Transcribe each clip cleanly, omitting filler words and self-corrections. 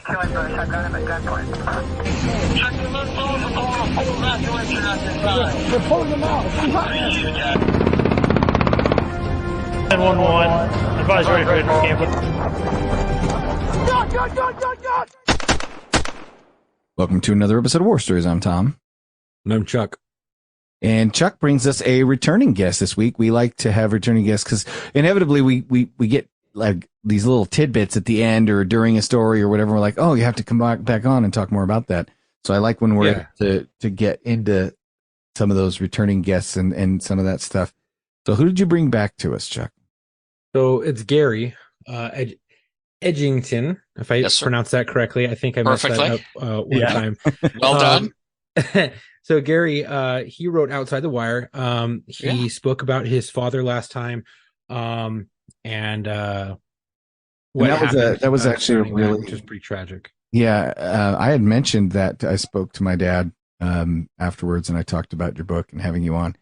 killing bush. I've got him at gunpoint. Check the left phone for calling a full evacuation at this time. We're pulling them out. 911. Advise ready for encampment. God! Welcome to another episode of War Stories. I'm Tom. And I'm Chuck. And Chuck brings us a returning guest this week. We like to have returning guests because inevitably we get like these little tidbits at the end or during a story or whatever. We're like, oh, you have to come back on and talk more about that. So I like when we're able to get into some of those returning guests and some of that stuff. So who did you bring back to us, Chuck? So it's Gary Edgington, if I pronounce that correctly. I think I messed that up one time. Well done. So Gary, he wrote Outside the Wire. He spoke about his father last time. That was actually really just pretty tragic. Yeah. I had mentioned that I spoke to my dad afterwards, and I talked about your book and having you on,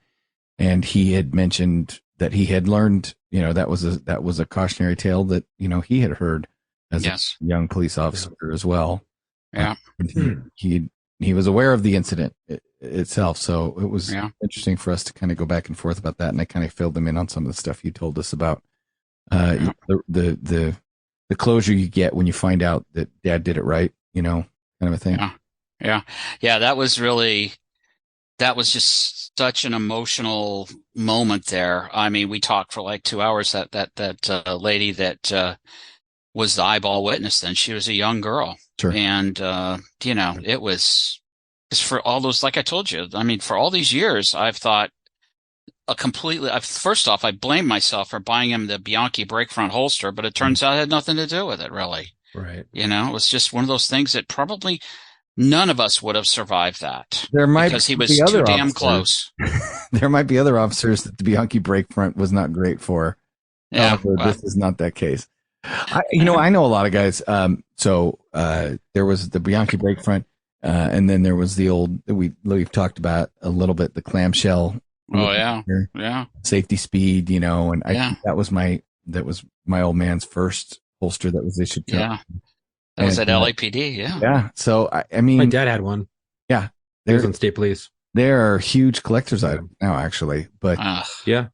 and he had mentioned that he had learned, that was a cautionary tale that, he had heard as a young police officer as well. Yeah. He was aware of the incident itself. So it was interesting for us to kind of go back and forth about that. And I kind of filled them in on some of the stuff you told us about, the closure you get when you find out that dad did it right, kind of a thing. Yeah. That was just such an emotional moment there. I mean, we talked for like 2 hours. That lady that was the eyeball witness then, she was a young girl. Sure. And, it was just for all those, like I told you, I mean, for all these years, I've thought first off, I blamed myself for buying him the Bianchi break front holster, but it turns out it had nothing to do with it, really. Right. It was just one of those things that probably none of us would have survived that. Because he was too damn close. There might be other officers that the Bianchi break front was not great for. Yeah. This is not that case. I know a lot of guys. There was the Bianchi brake front, and then there was the old we've talked about a little bit, the clamshell. Oh yeah. Safety speed, and I think that was my old man's first holster that was issued to him. Yeah. That was at LAPD. Yeah. Yeah. So I mean, my dad had one. Yeah. He was on state police. They're huge collector's items now, actually. But yeah,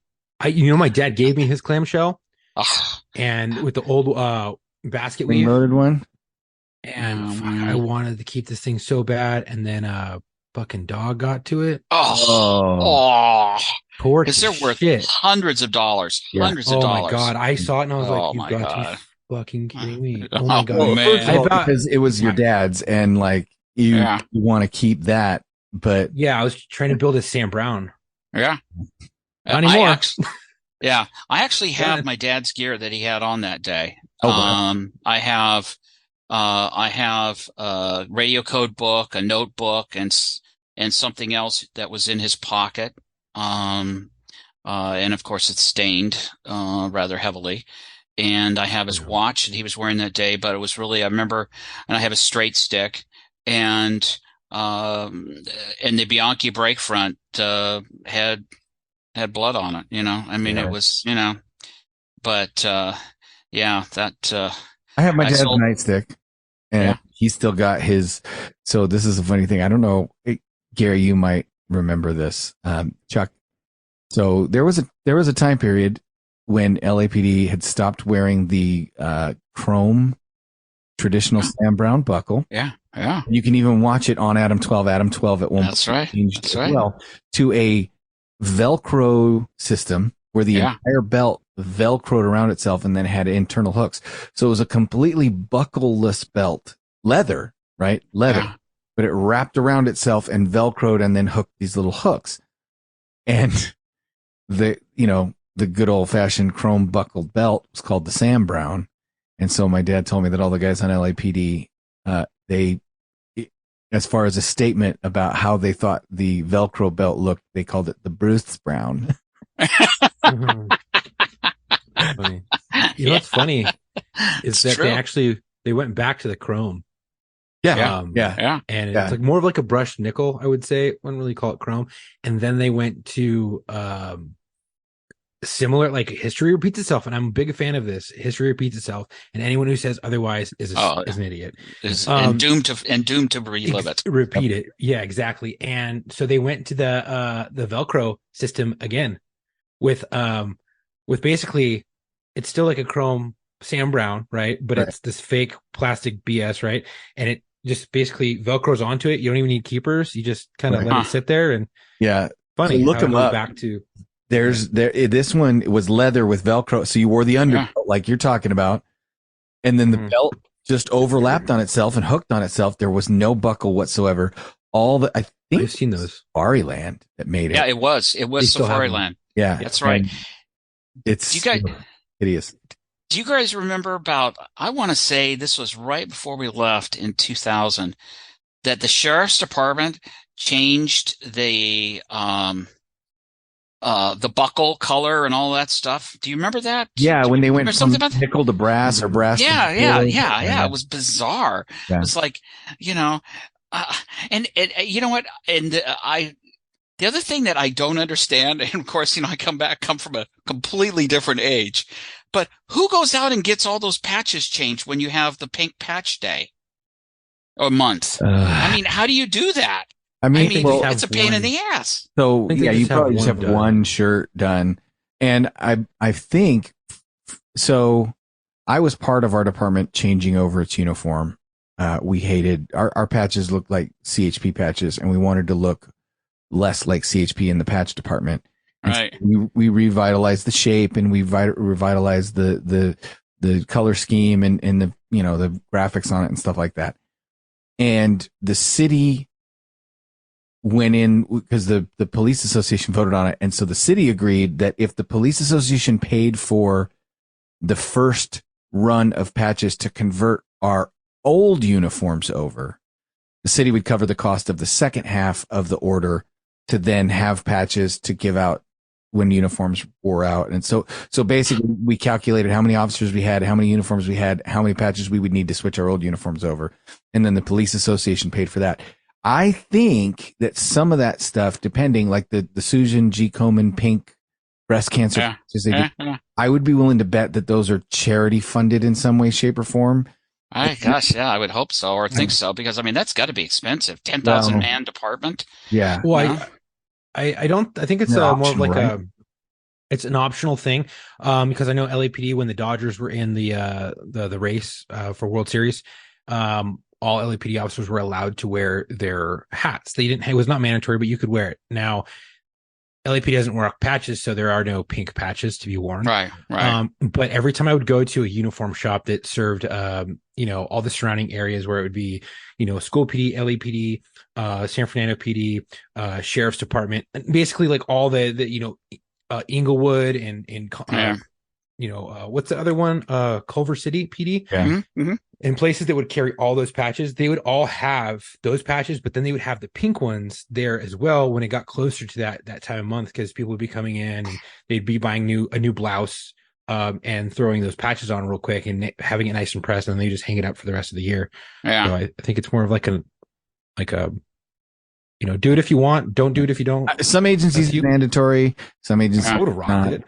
my dad gave me his clamshell. And with the old basket weave loaded one, and I wanted to keep this thing so bad, and then fucking dog got to it. Poor, because they're worth hundreds of dollars. Hundreds of dollars. Oh my god, I saw it and I was like, "You got to be fucking kidding me!" Oh my god, well, man. Because it was your dad's, and like you want to keep that, but I was trying to build a Sam Brown. Yeah, not anymore. I actually have my dad's gear that he had on that day. Oh, wow. I have a radio code book, a notebook, and something else that was in his pocket. And of course it's stained, rather heavily. And I have his watch that he was wearing that day, but it was really, I remember, and I have a straight stick and the Bianchi brake front, had blood on it, I mean, it was, but, that, I have my dad's nightstick, and he's still got his. So this is a funny thing. I don't know, Gary, you might remember this, Chuck. So there was a time period when LAPD had stopped wearing the chrome traditional Sam Brown buckle. Yeah. You can even watch it on Adam 12. Adam 12 at one point. That's right. Well, to a Velcro system where the entire belt Velcroed around itself and then had internal hooks. So it was a completely buckleless belt, leather, right? Leather, but it wrapped around itself and Velcroed and then hooked these little hooks. And the good old fashioned chrome buckled belt was called the Sam Brown. And so my dad told me that all the guys on LAPD, as far as a statement about how they thought the Velcro belt looked, they called it the Bruce Brown. Funny. What's funny is that they went back to the chrome. And it's like more of like a brushed nickel, I would say. Wouldn't really call it chrome. And then they went to similar, like history repeats itself, and I'm a big fan of this. History repeats itself, and anyone who says otherwise is an idiot. And doomed to relive it. Repeat it. Yeah, exactly. And so they went to the Velcro system again with basically, it's still like a chrome Sam Brown, right? But it's this fake plastic BS, right? And it just basically Velcros onto it. You don't even need keepers. You just kind of let it sit there. And funny. So look them up. Back to this one was leather with Velcro, so you wore the undercoat like you're talking about, and then the belt just overlapped on itself and hooked on itself. There was no buckle whatsoever. I think I've seen those. Safariland that made it. Yeah, it was Safariland. Yeah, that's right. It's hideous. Do you guys remember about, I want to say this was right before we left in 2000, that the sheriff's department changed the buckle color and all that stuff? Do you remember that? Yeah, when they went from nickel to brass or brass. Yeah. It was bizarre. Yeah. It was like, and you know what? And the other thing that I don't understand, and of course, I come from a completely different age, but who goes out and gets all those patches changed when you have the pink patch day or month? I mean, how do you do that? I mean, it's a pain in the ass. So you probably just have one shirt done. And I think, so I was part of our department changing over its uniform. We hated, our patches looked like CHP patches, and we wanted to look less like CHP in the patch department. Right. So we revitalized the shape, and we revitalized the color scheme and the, the graphics on it and stuff like that. And the city went in because the police association voted on it. And so the city agreed that if the police association paid for the first run of patches to convert our old uniforms over, the city would cover the cost of the second half of the order to then have patches to give out when uniforms wore out. And so basically we calculated how many officers we had, how many uniforms we had, how many patches we would need to switch our old uniforms over. And then the police association paid for that. I think that some of that stuff, depending, like the Susan G. Komen pink breast cancer, I would be willing to bet that those are charity funded in some way, shape, or form. I would hope so, or think so, because that's got to be expensive. 10,000 man department. Yeah. Well, I think it's more of like it's an optional thing, because I know LAPD, when the Dodgers were in the race for World Series, all LAPD officers were allowed to wear their hats. It was not mandatory, but you could wear it. Now, LAPD doesn't wear patches, so there are no pink patches to be worn. Right. But every time I would go to a uniform shop that served, all the surrounding areas, where it would be, school PD, LAPD, San Fernando PD, sheriff's department, and basically like all the Inglewood and what's the other one? Culver City PD. Yeah. Mm-hmm. And places that would carry all those patches, they would all have those patches, but then they would have the pink ones there as well when it got closer to that time of month, because people would be coming in and they'd be buying a new blouse, and throwing those patches on real quick and having it nice and pressed, and they just hang it up for the rest of the year. Yeah. So I think it's more of like a do it if you want, don't do it if you don't. Some agencies are mandatory. Some agencies would have rocked it.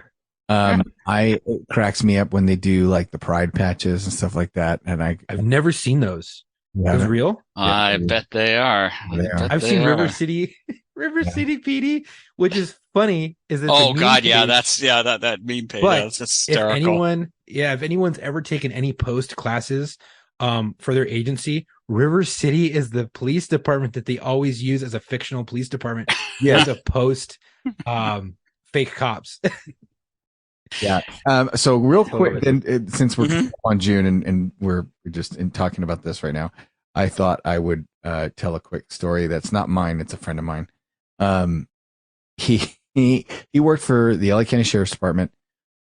It cracks me up when they do like the pride patches and stuff like that. And I've never seen those. Those real? I bet they are. I've seen River City PD, which is funny. Is oh god, yeah, that's that meme page. That's hysterical. If anyone's ever taken any post classes for their agency, River City is the police department that they always use as a fictional police department. As a post fake cops. Yeah. So real quick, then, since we're on June and we're just talking about this right now, I thought I would tell a quick story that's not mine. It's a friend of mine. He worked for the LA County Sheriff's Department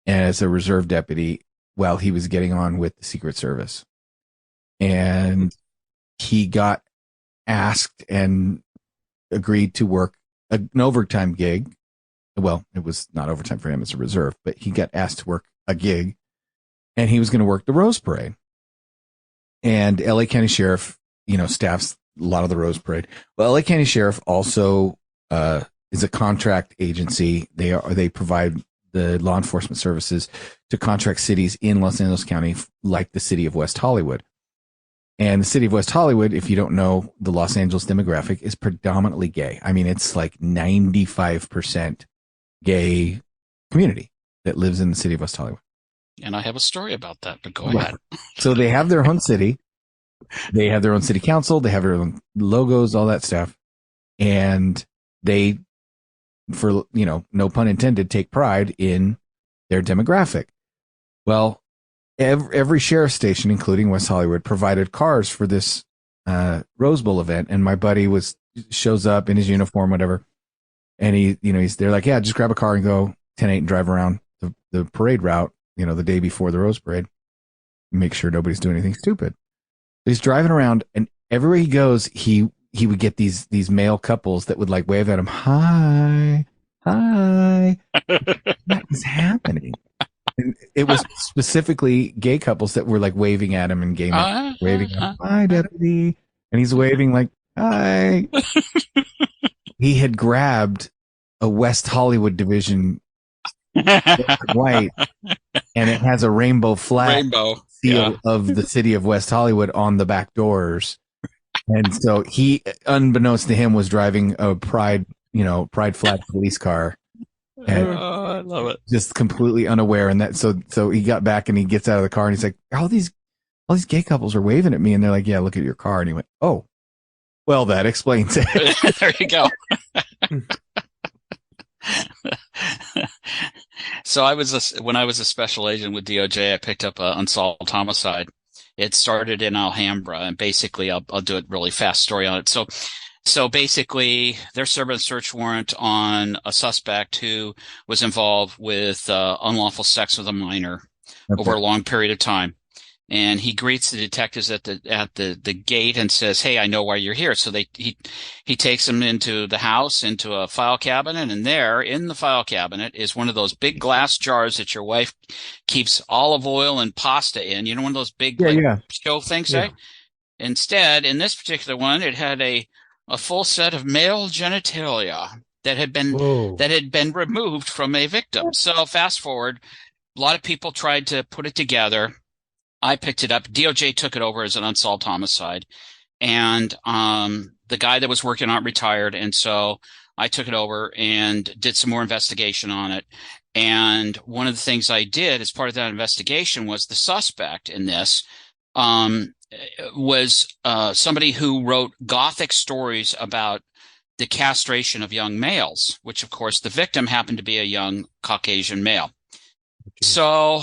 as a reserve deputy while he was getting on with the Secret Service, and he got asked and agreed to work an overtime gig. Well, it was not overtime for him as a reserve, but he got asked to work a gig, and he was going to work the Rose Parade. And LA County Sheriff, staffs a lot of the Rose Parade. Well, LA County Sheriff also is a contract agency. They provide the law enforcement services to contract cities in Los Angeles County, like the city of West Hollywood. And the city of West Hollywood, if you don't know the Los Angeles demographic, is predominantly gay. I mean, it's like 95% gay community that lives in the city of West Hollywood. And I have a story about that, but go ahead. So they have their own city. They have their own city council. They have their own logos, all that stuff. And they, for, no pun intended, take pride in their demographic. Well, every sheriff's station, including West Hollywood, provided cars for this Rose Bowl event. And my buddy shows up in his uniform, whatever. And they're like, yeah, just grab a car and go 10-8 and drive around the parade route, the day before the Rose Parade. Make sure nobody's doing anything stupid. He's driving around, and everywhere he goes, he would get these male couples that would like wave at him. Hi. What is happening? And it was specifically gay couples that were like waving at him and gay men waving at him. Hi, deputy. And he's waving like, hi. He had grabbed a West Hollywood division white, and it has a rainbow flag seal of the city of West Hollywood on the back doors. And so he, unbeknownst to him, was driving a pride flag police car. And I love it. Just completely unaware. And that, so he got back and he gets out of the car and he's like, all these gay couples are waving at me. And they're like, yeah, look at your car. And he went, oh, well, that explains it. There you go. So when I was a special agent with DOJ, I picked up an unsolved homicide. It started in Alhambra, and basically, I'll do a really fast story on it. So basically, they're serving a search warrant on a suspect who was involved with unlawful sex with a minor over a long period of time. And he greets the detectives at the gate and says, "Hey, I know why you're here." So he takes them into the house, into a file cabinet, and there in the file cabinet is one of those big glass jars that your wife keeps olive oil and pasta in. One of those big show things, eh? Instead, in this particular one, it had a full set of male genitalia that had been removed from a victim. So fast forward, a lot of people tried to put it together. I picked it up. DOJ took it over as an unsolved homicide, and the guy that was working on it retired, and so I took it over and did some more investigation on it. And one of the things I did as part of that investigation was the suspect in this was somebody who wrote gothic stories about the castration of young males, which, of course, the victim happened to be a young Caucasian male. So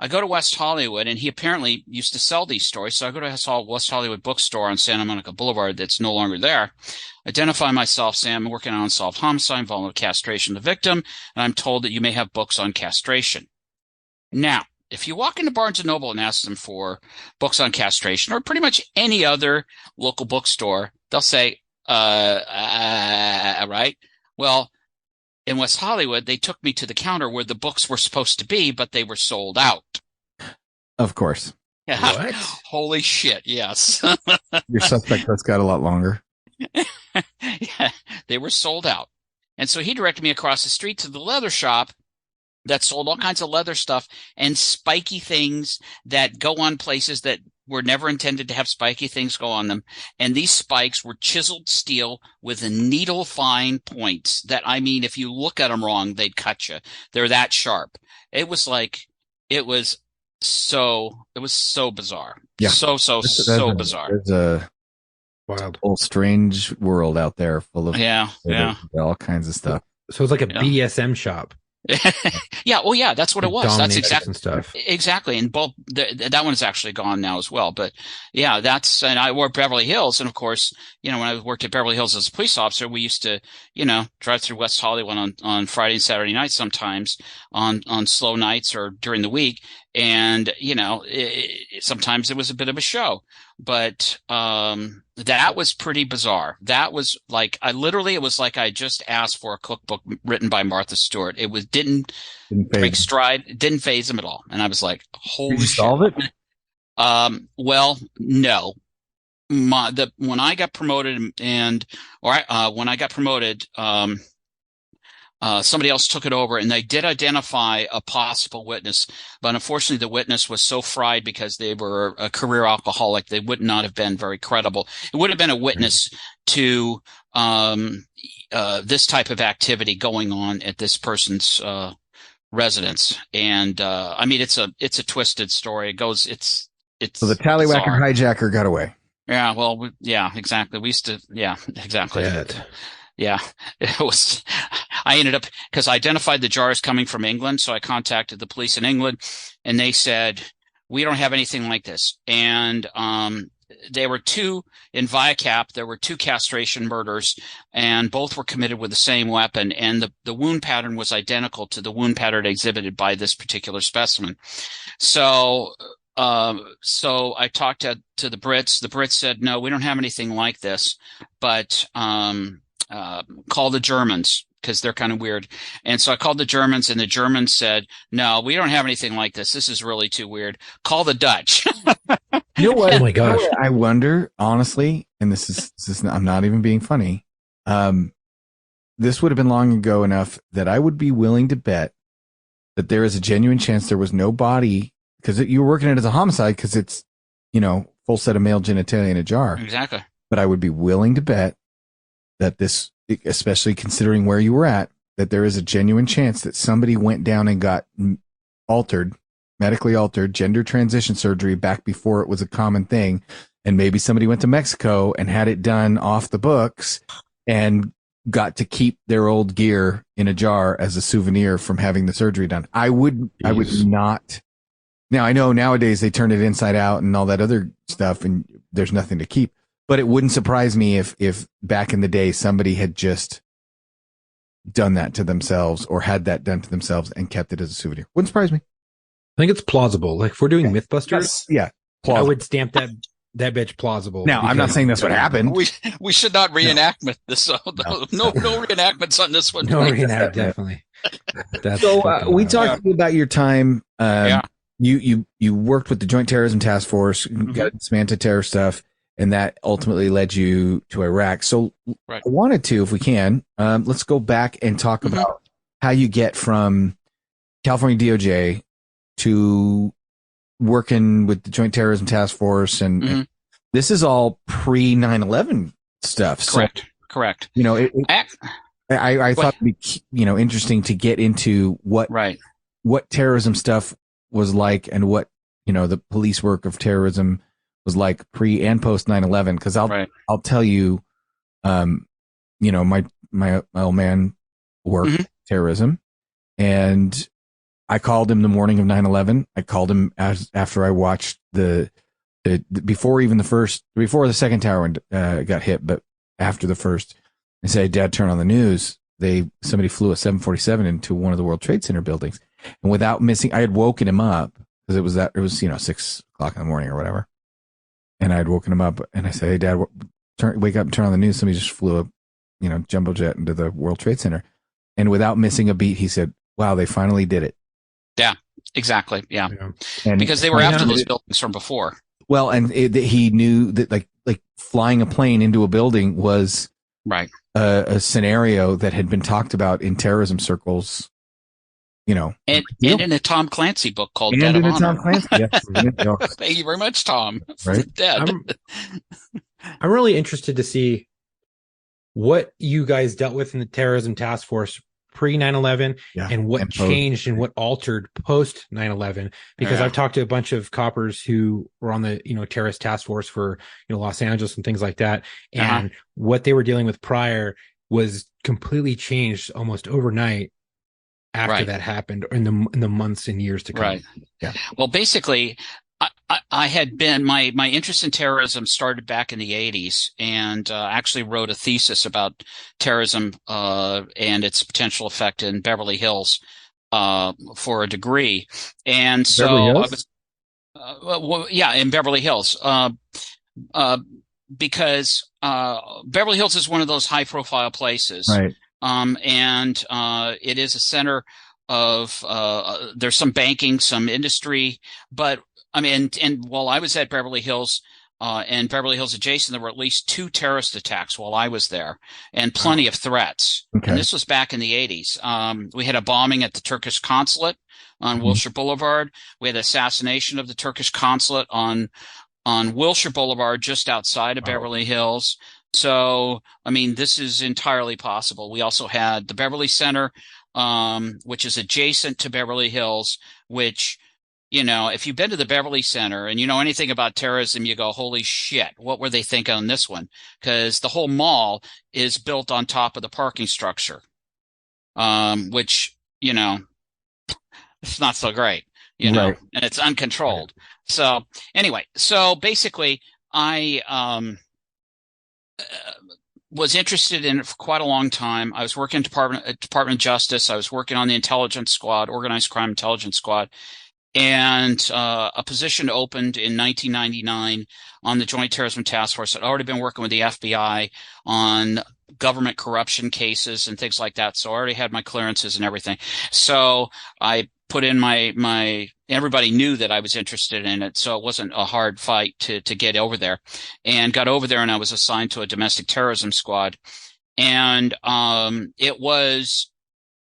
I go to West Hollywood, and he apparently used to sell these stories. So I go to West Hollywood bookstore on Santa Monica Boulevard that's no longer there. Identify myself, Sam, I'm working on unsolved homicide involving the castration of the victim, and I'm told that you may have books on castration. Now, if you walk into Barnes & Noble and ask them for books on castration, or pretty much any other local bookstore, they'll say, right? Well, in West Hollywood, they took me to the counter where the books were supposed to be, but they were sold out. Of course. Yeah. What? Holy shit, yes. Your suspect has got a lot longer. Yeah, they were sold out. And so he directed me across the street to the leather shop that sold all kinds of leather stuff and spiky things that go on places that were never intended to have spiky things go on them. And these spikes were chiseled steel with needle fine points that, I mean, if you look at them wrong, they'd cut you. They're that sharp. It was so bizarre. Yeah. So bizarre. There's a whole strange world out there full of all kinds of stuff. So it's like a BDSM shop. Yeah, well, yeah, that's what it was. That's exactly. And both that one is actually gone now as well. But yeah, and I worked Beverly Hills, and of course, when I worked at Beverly Hills as a police officer, we used to, drive through West Hollywood on Friday and Saturday nights, sometimes on slow nights or during the week, and sometimes it was a bit of a show. But that was pretty bizarre. That was like it was like I just asked for a cookbook written by Martha Stewart. It didn't break stride. It didn't faze him at all. And I was like, holy shit. Did you solve it? Well, no. When I got promoted somebody else took it over, and they did identify a possible witness, but unfortunately the witness was so fried because they were a career alcoholic, they would not have been very credible. It would have been a witness to this type of activity going on at this person's residence. And I mean, it's a twisted story. It's so the tallywhacker hijacker got away. Yeah, well, yeah, exactly. We used to, yeah, exactly. Yeah, it was. I ended up, because I identified the jars coming from England, so I contacted the police in England, and they said, we don't have anything like this. And there were two in Viacap. There were two castration murders, and both were committed with the same weapon. And the wound pattern was identical to the wound pattern exhibited by this particular specimen. So I talked to the Brits. The Brits said, no, we don't have anything like this, but call the Germans, because they're kind of weird. And so I called the Germans, and the Germans said, no, we don't have anything like this. This is really too weird. Call the Dutch. You know what? Oh my gosh. I wonder, honestly, and this is I'm not even being funny. This would have been long ago enough that I would be willing to bet that there is a genuine chance there was no body, because you were working it as a homicide, because it's, full set of male genitalia in a jar. Exactly. But I would be willing to bet that this, especially considering where you were at, that there is a genuine chance that somebody went down and got medically altered gender transition surgery back before it was a common thing. And maybe somebody went to Mexico and had it done off the books and got to keep their old gear in a jar as a souvenir from having the surgery done. I would not. Now, I know nowadays they turn it inside out and all that other stuff, and there's nothing to keep. But it wouldn't surprise me if back in the day somebody had just done that to themselves or had that done to themselves and kept it as a souvenir. Wouldn't surprise me. I think it's plausible. Like, if we're doing Mythbusters, plausible. I would stamp that bitch plausible. Now, I'm not saying that's what happened. We should not reenact this. No reenactments on this one. No reenact, definitely. So we talked about your time. You worked with the Joint Terrorism Task Force, got some anti-terror stuff, and that ultimately led you to Iraq. So I wanted to, if we can, let's go back and talk about how you get from California DOJ to working with the Joint Terrorism Task Force. And this is all pre 9/11 stuff. Correct. I thought it'd be, interesting to get into what terrorism stuff was like, and what, the police work of terrorism was like pre and post 9/11. Because I'll tell you, my old man worked terrorism, and I called him the morning of 9/11. I called him after I watched before the second tower got hit, but after the first. I said, Dad, turn on the news. Somebody flew a 747 into one of the World Trade Center buildings, and without missing, I had woken him up because it was 6 o'clock in the morning or whatever. And I had woken him up, and I said, hey, Dad, wake up and turn on the news. Somebody just flew a, jumbo jet into the World Trade Center. And without missing a beat, he said, wow, they finally did it. Yeah, exactly. Yeah. And because they were after those buildings from before. Well, and he knew that like flying a plane into a building was a scenario that had been talked about in terrorism circles, and in a Tom Clancy book called Dead of Honor. Tom Clancy, yes. Thank you very much, Tom. Right? Dead. I'm really interested to see what you guys dealt with in the Terrorism Task Force pre 9/11 and what changed and what altered post 9/11, because I've talked to a bunch of coppers who were on the terrorist task force for Los Angeles and things like that, and what they were dealing with prior was completely changed almost overnight after that happened, or in the months and years to come. Well, basically, I had been my interest in terrorism started back in the 80s, and actually wrote a thesis about terrorism and its potential effect in Beverly Hills for a degree. And so I was, in Beverly Hills, because Beverly Hills is one of those high profile places, right? And it is a center of there's some banking, some industry, but I mean, and while I was at Beverly Hills, and Beverly Hills adjacent, there were at least 2 terrorist attacks while I was there, and plenty of threats. Okay. And this was back in the 80s. We had a bombing at the Turkish consulate on Wilshire Boulevard. We had assassination of the Turkish consulate on Wilshire Boulevard, just outside of Beverly Hills. So, I mean, this is entirely possible. We also had the Beverly Center, which is adjacent to Beverly Hills, which, you know, if you've been to the Beverly Center and you know anything about terrorism, you go, holy shit, what were they thinking on this one? Because the whole mall is built on top of the parking structure, which, you know, it's not so great, you know, and it's uncontrolled. So anyway, so basically I was interested in it for quite a long time. I was working at Department of Justice. I was working on the intelligence squad, organized crime intelligence squad. And a position opened in 1999 on the Joint Terrorism Task Force. I'd already been working with the FBI on government corruption cases and things like that. So I already had my clearances and everything. So I put in everybody knew that I was interested in it. So it wasn't a hard fight to get over there, and got over there, and I was assigned to a domestic terrorism squad. And it was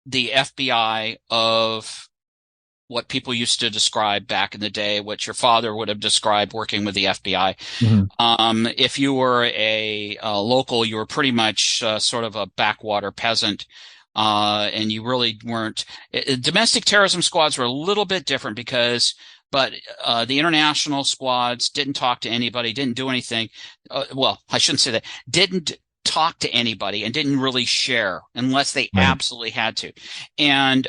the FBI of what people used to describe back in the day, what your father would have described working with the FBI. If you were a local, you were pretty much sort of a backwater peasant, and you really weren't. Domestic terrorism squads were a little bit different but the international squads didn't talk to anybody, didn't do anything. Well, I shouldn't say that. Didn't talk to anybody and didn't really share unless they absolutely had to. And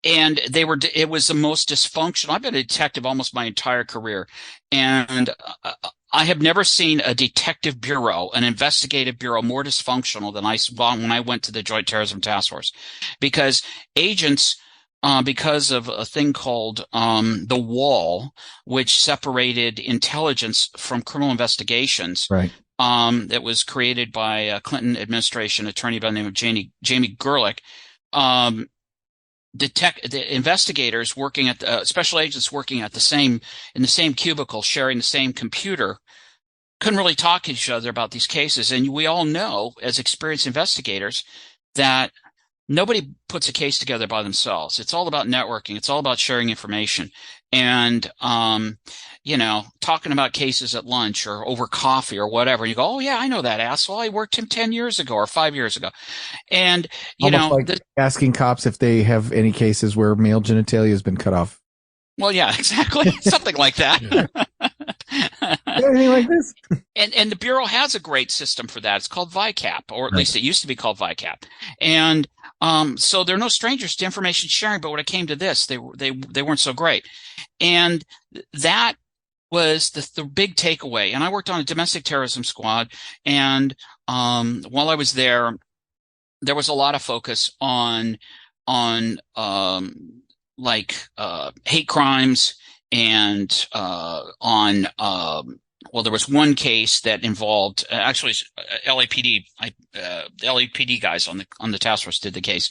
it was the most dysfunctional. I've been a detective almost my entire career, and I have never seen a detective bureau, an investigative bureau, more dysfunctional than I saw when I went to the Joint Terrorism Task Force, because agents, because of a thing called the wall, which separated intelligence from criminal investigations. Right. That was created by a Clinton administration attorney by the name of Jamie Gerlich. The investigators working at special agents working in the same cubicle, sharing the same computer, couldn't really talk to each other about these cases. And we all know, as experienced investigators, that nobody puts a case together by themselves. It's all about networking. It's all about sharing information. And, you know, talking about cases at lunch or over coffee or whatever. And you go, oh, yeah, I know that asshole. I worked him 10 years ago or 5 years ago. And, you almost like asking cops if they have any cases where male genitalia has been cut off. Well, yeah, exactly. Something like that. Anything like this? And the Bureau has a great system for that. It's called VICAP, or at least it used to be called VICAP. And so they're no strangers to information sharing, but when it came to this, they weren't so great. And that was the big takeaway. And I worked on a domestic terrorism squad, and while I was there was a lot of focus on hate crimes and well, there was one case that involved actually LAPD. The LAPD guys on the task force did the case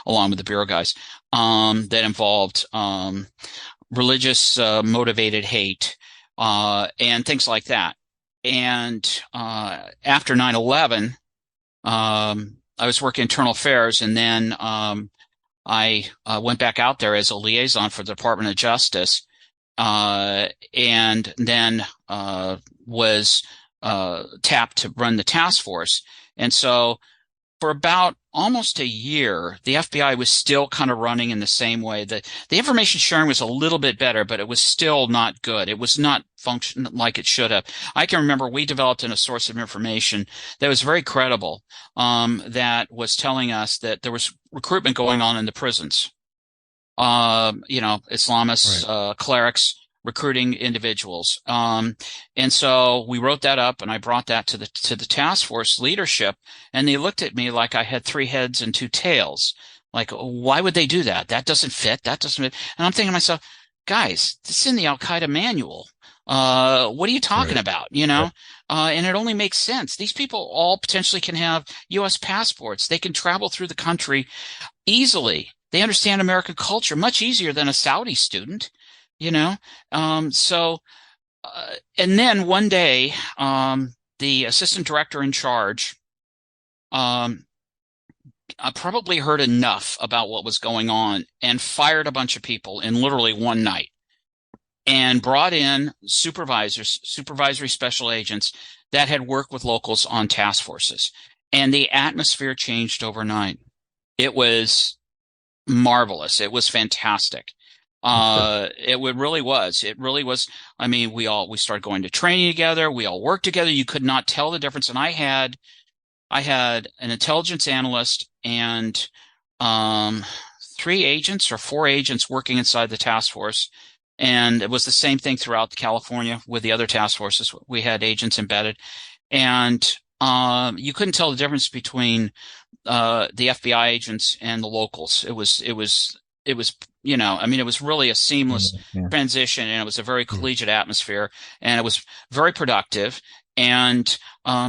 along with the bureau guys that involved religious motivated hate and things like that. And after 9/11, I was working internal affairs, and then I went back out there as a liaison for the Department of Justice, and then was tapped to run the task force. And so for about almost a year, the FBI was still kind of running in the same way. The information sharing was a little bit better, but it was still not good. It was not functioning like it should have. I can remember we developed a source of information that was very credible, that was telling us that there was recruitment going on in the prisons. Islamists, clerics recruiting individuals. And so we wrote that up, and I brought that to the task force leadership, and they looked at me like I had 3 heads and 2 tails. Like, why would they do that? That doesn't fit. That doesn't fit. And I'm thinking to myself, guys, this is in the Al-Qaeda manual. What are you talking about? You know? And it only makes sense. These people all potentially can have U.S. passports. They can travel through the country easily. They understand American culture much easier than a Saudi student, you know? So And then one day, the assistant director in charge probably heard enough about what was going on and fired a bunch of people in literally one night and brought in supervisory special agents that had worked with locals on task forces. And the atmosphere changed overnight. It was marvelous. It was fantastic. It really was. It really was. I mean, we started going to training together. We all worked together. You could not tell the difference. And I had an intelligence analyst and 3 agents or 4 agents working inside the task force. And it was the same thing throughout California with the other task forces. We had agents embedded. And you couldn't tell the difference between the FBI agents and the locals. It was you know, I mean, it was really a seamless transition, and it was a very collegiate atmosphere, and it was very productive. And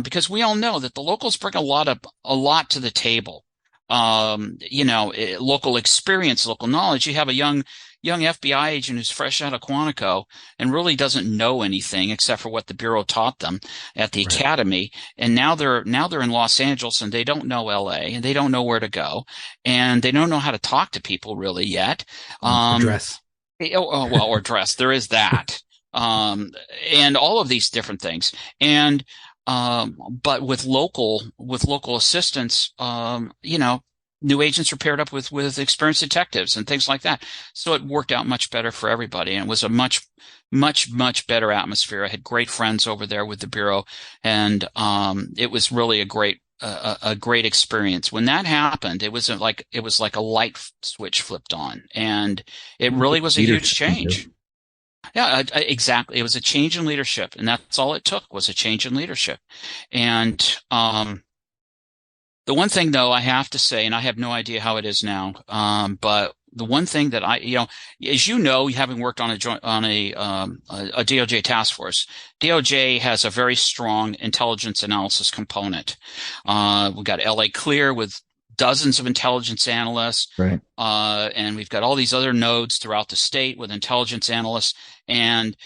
because we all know that the locals bring a lot to the table, you know, local experience, local knowledge. You have a young FBI agent who's fresh out of Quantico and really doesn't know anything except for what the Bureau taught them at the academy. And now they're in Los Angeles, and they don't know LA, and they don't know where to go, and they don't know how to talk to people really yet. Dress. Or dress. There is that. And all of these different things. And, but with local assistance, you know, new agents were paired up with experienced detectives and things like that. So it worked out much better for everybody. And it was a much, much, much better atmosphere. I had great friends over there with the Bureau, and, it was really a great experience. When that happened, it was like a light switch flipped on, and it really was a huge change. Yeah, exactly. It was a change in leadership, and that's all it took, was a change in leadership. And the one thing, though, I have to say, and I have no idea how it is now, but the one thing that as you know, having worked on a DOJ task force, DOJ has a very strong intelligence analysis component. We've got LA Clear with dozens of intelligence analysts. Right. And we've got all these other nodes throughout the state with intelligence analysts. And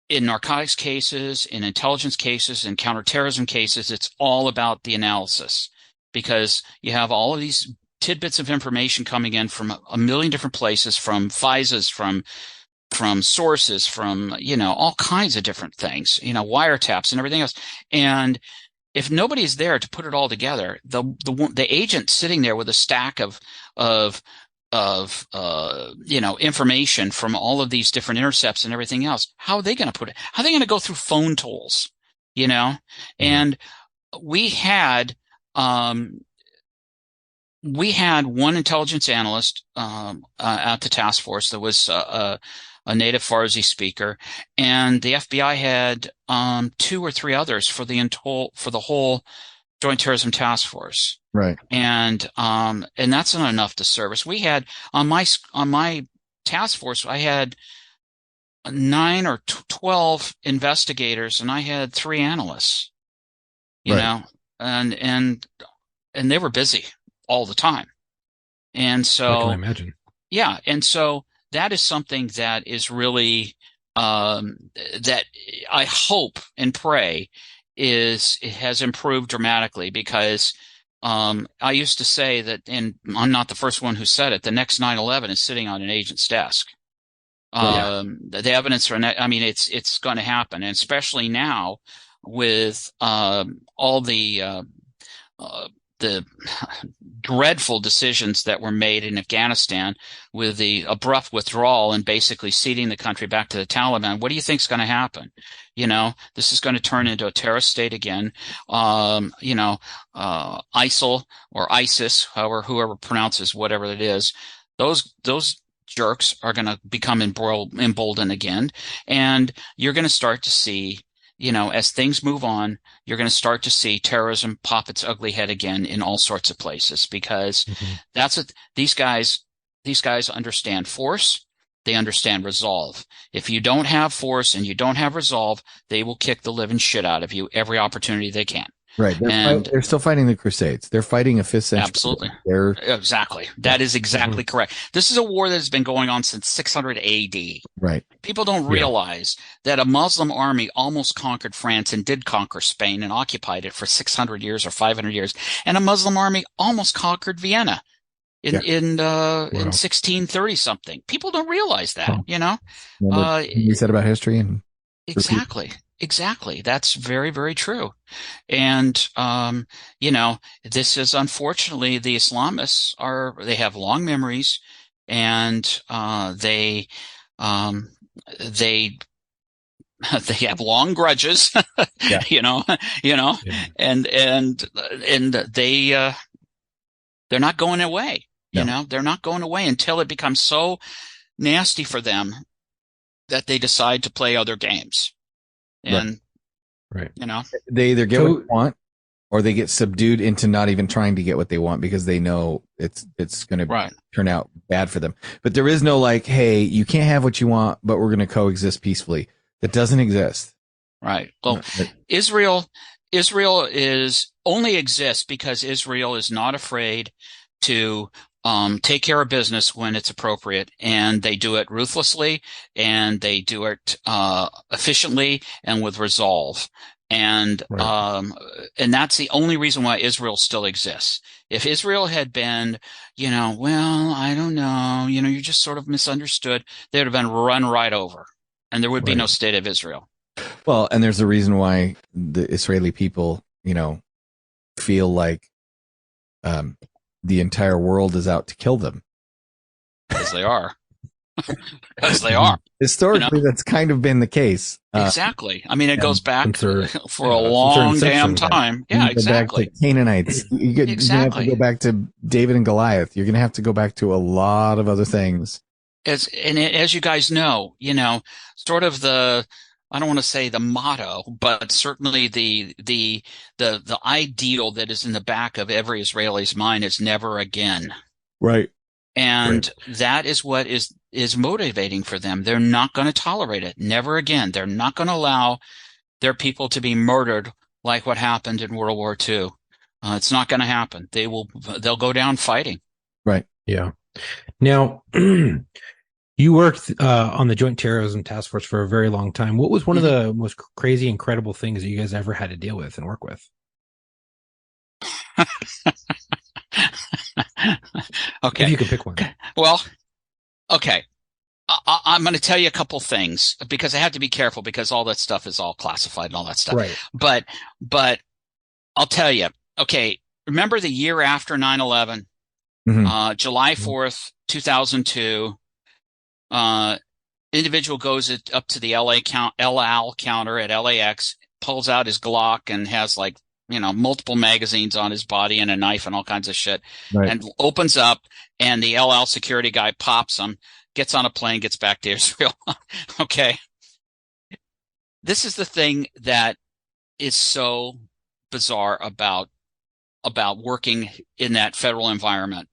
in narcotics cases, in intelligence cases, in counterterrorism cases, it's all about the analysis, because you have all of these tidbits of information coming in from a million different places, from FISAs, from sources, from, you know, all kinds of different things, you know, wiretaps and everything else. And if nobody's there to put it all together, the agent sitting there with a stack of you know, information from all of these different intercepts and everything else, how are they going to put it? How are they going to go through phone tolls, you know? And we had one intelligence analyst at the task force that was a native Farsi speaker, and the FBI had 2 or 3 others for the whole Joint Terrorism Task Force. Right. And that's not enough to service. We had on my task force, I had 9 or 12 investigators, and I had 3 analysts. You know, and they were busy all the time. And so I can imagine. Yeah, and so that is something that is really that I hope and pray it has improved dramatically, because I used to say that, and I'm not the first one who said it, the next 9/11 is sitting on an agent's desk. The evidence for that, I mean, it's going to happen, and especially now with all the dreadful decisions that were made in Afghanistan, with the abrupt withdrawal and basically ceding the country back to the Taliban. What do you think is going to happen? You know, this is going to turn into a terrorist state again. You know, ISIL or ISIS, whoever pronounces whatever it is, those jerks are going to become emboldened again, and you're going to start to see, you know, as things move on, you're going to start to see terrorism pop its ugly head again in all sorts of places, because that's what these guys understand: force. They understand resolve. If you don't have force and you don't have resolve, they will kick the living shit out of you every opportunity they can. Right. They're still fighting the Crusades. They're fighting a 5th century. Absolutely. War. Exactly. That is exactly correct. This is a war that has been going on since 600 AD. Right. People don't realize that a Muslim army almost conquered France and did conquer Spain and occupied it for 600 years or 500 years. And a Muslim army almost conquered Vienna in 1630 something. People don't realize that, you know? You said about history and Exactly. That's very, very true. And, you know, this is unfortunately the Islamists they have long memories and, they have long grudges, you know, and they're not going away, you know, they're not going away until it becomes so nasty for them that they decide to play other games. And, you know, they either get what they want or they get subdued into not even trying to get what they want because they know it's going to turn out bad for them. But there is no like, hey, you can't have what you want, but we're going to coexist peacefully. That doesn't exist. Right. Well, Israel only exists because Israel is not afraid to take care of business when it's appropriate, and they do it ruthlessly, and they do it efficiently and with resolve. And that's the only reason why Israel still exists. If Israel had been, you know, well, I don't know, you know, you're just sort of misunderstood, they would have been run right over, and there would be no state of Israel. Well, and there's a reason why the Israeli people, you know, feel like the entire world is out to kill them. As they are. As they are. Historically, you know? That's kind of been the case. Exactly. I mean, it goes back for a long damn time. Yeah, exactly. Back to Canaanites. You're going to have to go back to David and Goliath. You're going to have to go back to a lot of other things. As you guys know, you know, sort of I don't want to say the motto, but certainly the ideal that is in the back of every Israeli's mind is never again. Right. And that is what is motivating for them. They're not going to tolerate it. Never again. They're not going to allow their people to be murdered like what happened in World War II. It's not going to happen. They'll go down fighting. Right. Yeah. Now, you worked on the Joint Terrorism Task Force for a very long time. What was one of the most crazy, incredible things that you guys ever had to deal with and work with? Okay. If you could pick one. Well, okay. I'm going to tell you a couple things because I have to be careful because all that stuff is all classified and all that stuff. Right. But I'll tell you, okay, remember the year after 9/11, July 4th, 2002, individual goes up to the El Al counter at LAX, pulls out his Glock and has like, you know, multiple magazines on his body and a knife and all kinds of shit, and opens up, and the El Al security guy pops him, gets on a plane, gets back to Israel. Okay. This is the thing that is so bizarre about working in that federal environment.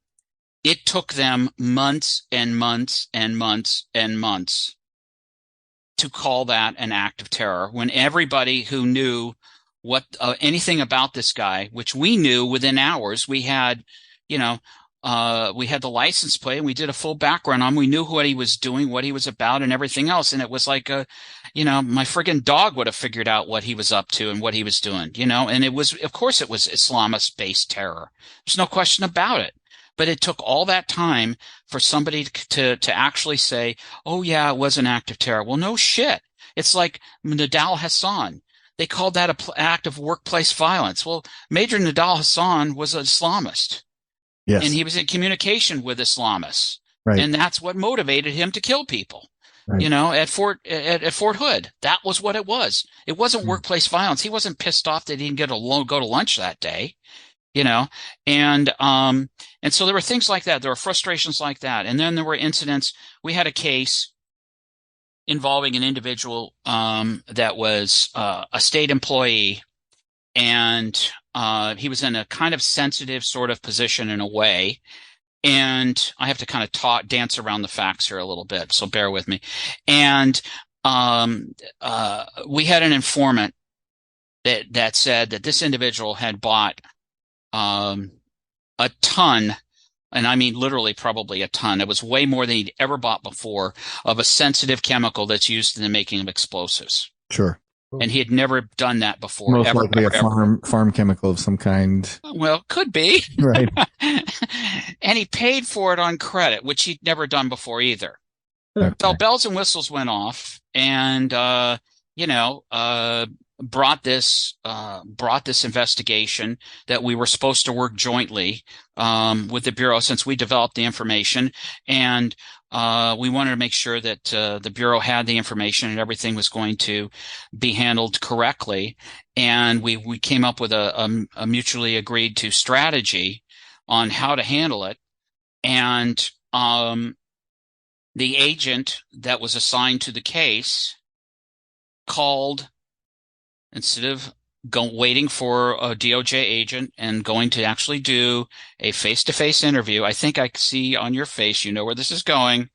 It took them months and months and months and months to call that an act of terror when everybody who knew what anything about this guy, which we knew within hours, we had, you know, we had the license plate and we did a full background on him. We knew what he was doing, what he was about, and everything else. And it was like you know, my friggin' dog would have figured out what he was up to and what he was doing, you know. And it was, of course, it was Islamist-based terror. There's no question about it. But it took all that time for somebody to actually say, oh, yeah, it was an act of terror. Well, no shit. It's like Nidal Hassan. They called that an act of workplace violence. Well, Major Nidal Hassan was an Islamist. Yes. And he was in communication with Islamists. Right. And that's what motivated him to kill people. Right. You know, at Fort Hood. That was what it was. It wasn't workplace violence. He wasn't pissed off that he didn't get go to lunch that day. You know, and so there were things like that. There were frustrations like that. And then there were incidents. We had a case involving an individual that was a state employee, and he was in a kind of sensitive sort of position in a way. And I have to kind of dance around the facts here a little bit, so bear with me. And we had an informant that said that this individual had bought a ton, and I mean literally probably a ton. It was way more than he'd ever bought before, of a sensitive chemical that's used in the making of explosives. Sure. And he had never done that before. Most likely a farm chemical of some kind. Well, could be. Right. And he paid for it on credit, which he'd never done before either. Okay. So bells and whistles went off, and brought this investigation that we were supposed to work jointly with the Bureau, since we developed the information, and we wanted to make sure that the Bureau had the information and everything was going to be handled correctly. And we came up with a mutually agreed to strategy on how to handle it. And the agent that was assigned to the case called, instead of waiting for a DOJ agent and going to actually do a face-to-face interview. I think I see on your face, you know where this is going.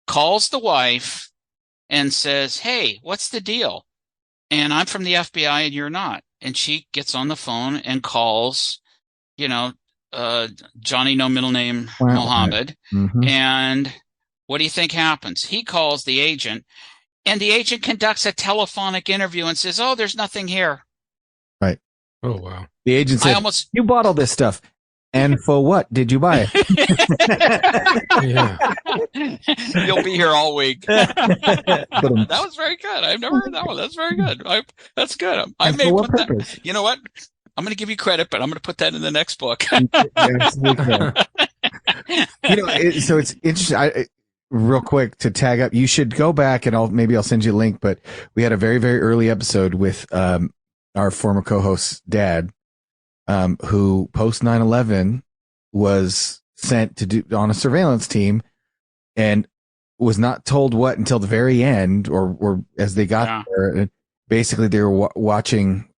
Calls the wife and says, "Hey, what's the deal? And I'm from the FBI and you're not." And she gets on the phone and calls, Johnny, no middle name, Mohammed. Mm-hmm. And what do you think happens? He calls the agent, and the agent conducts a telephonic interview and says, "Oh, there's nothing here." Right. Oh, wow. The agent said, "You bought all this stuff. And for what did you buy it?" Yeah. You'll be here all week. That was very good. I've never heard that one. That's very good. That's good. I may put that. You know what? I'm going to give you credit, but I'm going to put that in the next book. So it's interesting. Real quick to tag up, you should go back and maybe I'll send you a link, but we had a very, very early episode with our former co-host's dad, who post 9/11 was sent to do on a surveillance team and was not told what until the very end, or as they got there. Basically, they were watching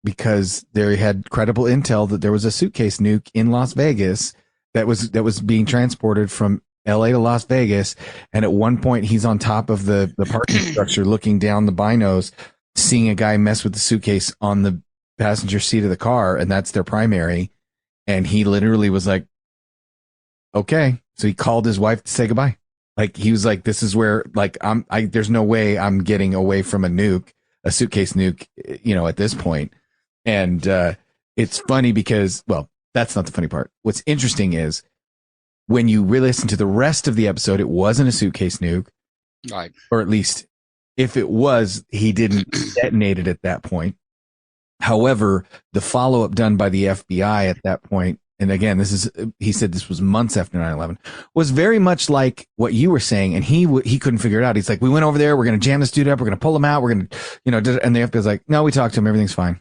because they had credible intel that there was a suitcase nuke in Las Vegas that was being transported from LA to Las Vegas. And at one point he's on top of the parking structure looking down the binos, seeing a guy mess with the suitcase on the passenger seat of the car. And that's their primary. And he literally was like, okay. So he called his wife to say goodbye. Like, he was like, this is where, like, there's no way I'm getting away from a suitcase nuke, at this point. And, it's funny because, well, that's not the funny part. What's interesting is, when you really listen to the rest of the episode, it wasn't a suitcase nuke. Right. Or at least if it was, he didn't detonate it at that point. However, the follow-up done by the FBI at that point, and again, he said this was months after 9/11, was very much like what you were saying. And he couldn't figure it out. He's like, we went over there. We're going to jam this dude up. We're going to pull him out. We're going to, and the FBI's like, no, we talked to him. Everything's fine.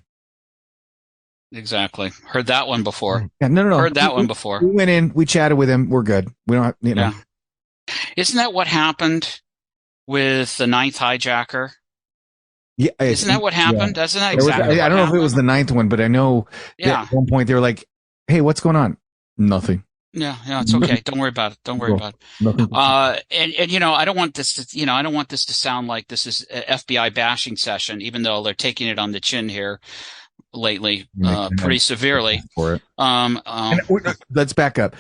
Exactly. Heard that one before. Yeah, no. Heard that one before. We went in, we chatted with him. We're good. We don't have, Yeah. Isn't that what happened with the ninth hijacker? Yeah. Isn't that what happened? Yeah. Isn't that exactly I don't know if it was the ninth one, but I know at one point they were like, hey, what's going on? Nothing. Yeah, it's okay. Don't worry about it. Don't worry about it. And I don't want this to sound like this is an FBI bashing session, even though they're taking it on the chin here lately, pretty severely. For it. Let's back up.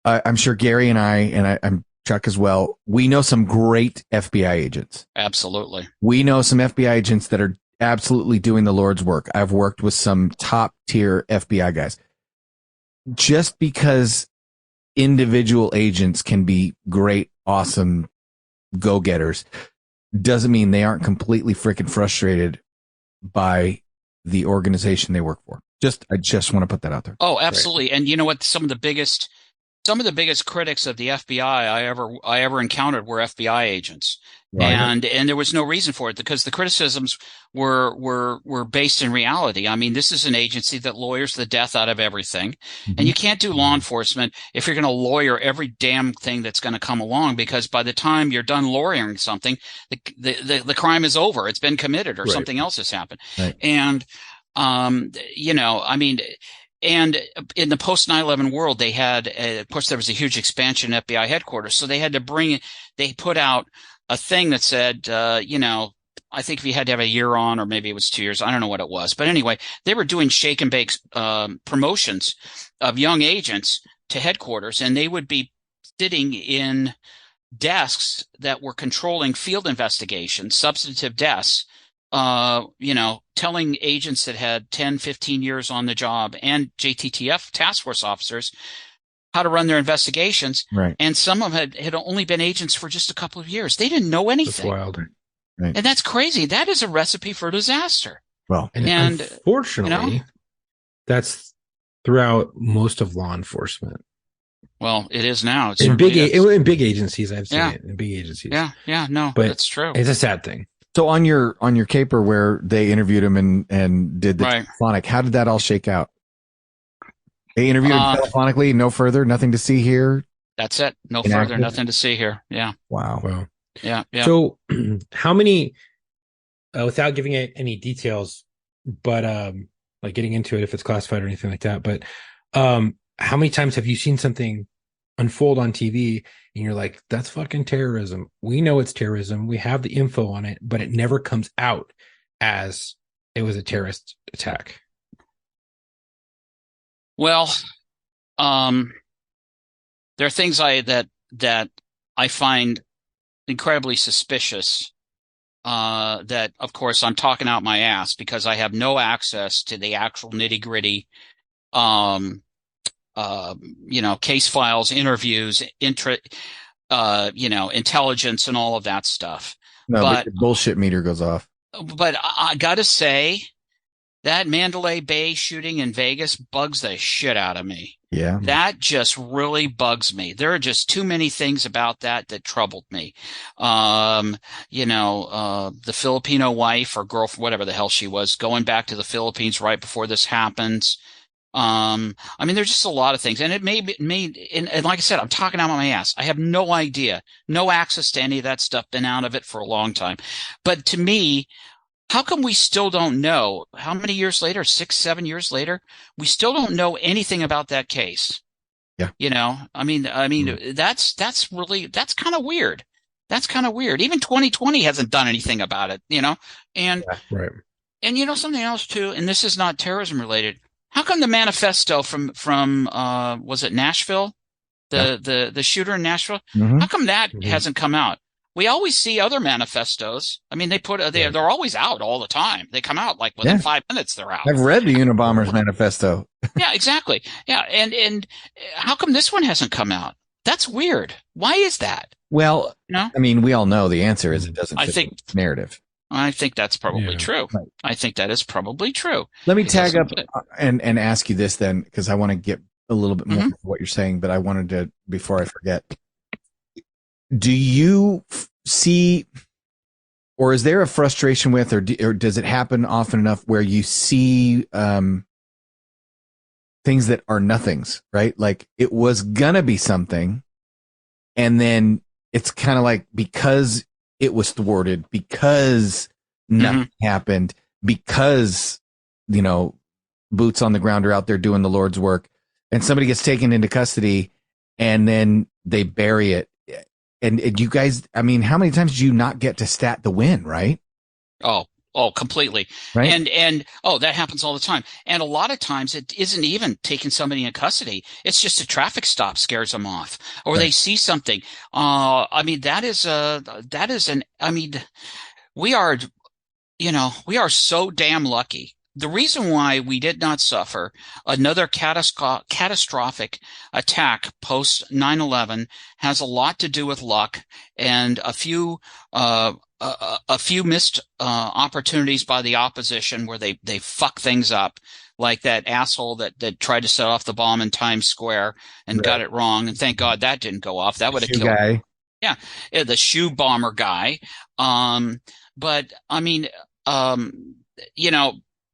I'm sure Gary and I'm Chuck as well. We know some great FBI agents. Absolutely. We know some FBI agents that are absolutely doing the Lord's work. I've worked with some top tier FBI guys. Just because individual agents can be great, awesome go-getters doesn't mean they aren't completely freaking frustrated by the organization they work for. I just want to put that out there. Oh, absolutely. Right. And you know what? Some of the biggest critics of the FBI I ever encountered were FBI agents. Right. And there was no reason for it, because the criticisms were based in reality. I mean, this is an agency that lawyers the death out of everything. Mm-hmm. And you can't do law enforcement if you're going to lawyer every damn thing that's going to come along, because by the time you're done lawyering something, the crime is over. It's been committed, or something else has happened. Right. And, I mean, and in the post 9/11 world, they had, of course, there was a huge expansion in FBI headquarters. So they had to they put out a thing that said, I think if you had to have a year on, or maybe it was 2 years, I don't know what it was. But anyway, they were doing shake and bake promotions of young agents to headquarters, and they would be sitting in desks that were controlling field investigations, substantive desks, telling agents that had 10, 15 years on the job and JTTF task force officers how to run their investigations. Right. And some of them had only been agents for just a couple of years. They didn't know anything. That's wild. Right. And that's crazy. That is a recipe for disaster. Well, and unfortunately, that's throughout most of law enforcement. Well, it is now. In big agencies, I've seen it in big agencies. No, but that's true. It's a sad thing. So on your caper where they interviewed him and did the telephonic, how did that all shake out? They interviewed him telephonically, no further, nothing to see here. That's it. No further, nothing to see here. Yeah. Wow. Yeah. So how many, without giving it any details, but like getting into it if it's classified or anything like that, but how many times have you seen something unfold on TV and you're like, that's fucking terrorism. We know it's terrorism. We have the info on it, but it never comes out as it was a terrorist attack. Well, there are things that I find incredibly suspicious. That of course I'm talking out my ass because I have no access to the actual nitty gritty, case files, interviews, intelligence and all of that stuff. No, but the bullshit meter goes off. But I gotta say, that Mandalay Bay shooting in Vegas bugs the shit out of me. Yeah. That just really bugs me. There are just too many things about that troubled me. The Filipino wife or girlfriend, whatever the hell she was, going back to the Philippines right before this happens. There's just a lot of things. And it may and like I said, I'm talking out of my ass. I have no idea, no access to any of that stuff, been out of it for a long time. But to me, how come we still don't know, how many years later, 6, 7 years later, we still don't know anything about that case? Yeah. That's kind of weird. That's kind of weird. Even 2020 hasn't done anything about it, and, right. And something else too, and this is not terrorism related. How come the manifesto from was it Nashville? The shooter in Nashville? Mm-hmm. How come that hasn't come out? We always see other manifestos. I mean, they're always out all the time. They come out like within 5 minutes. They're out. I've read the Unabomber's manifesto. Yeah, exactly. Yeah, and how come this one hasn't come out? That's weird. Why is that? Well, we all know the answer is it doesn't fit the narrative. I think that's probably true. Right. I think that is probably true. Let me tag up and ask you this then, because I want to get a little bit more of what you're saying, but I wanted to, before I forget, do you see, or is there a frustration with, or does it happen often enough where you see things that are nothings, right? Like it was gonna be something, and then it's kind of like, because it was thwarted, because nothing happened, because, boots on the ground are out there doing the Lord's work, and somebody gets taken into custody and then they bury it. And you guys, how many times do you not get to stat the win, right? Oh, completely. Right. And that happens all the time. And a lot of times it isn't even taking somebody in custody. It's just a traffic stop scares them off, or they see something. We are so damn lucky. The reason why we did not suffer another catastrophic attack post 9/11 has a lot to do with luck and a few missed opportunities by the opposition where they fuck things up, like that asshole that tried to set off the bomb in Times Square and got it wrong, and thank God that didn't go off. That would have killed him. Yeah, the shoe bomber guy.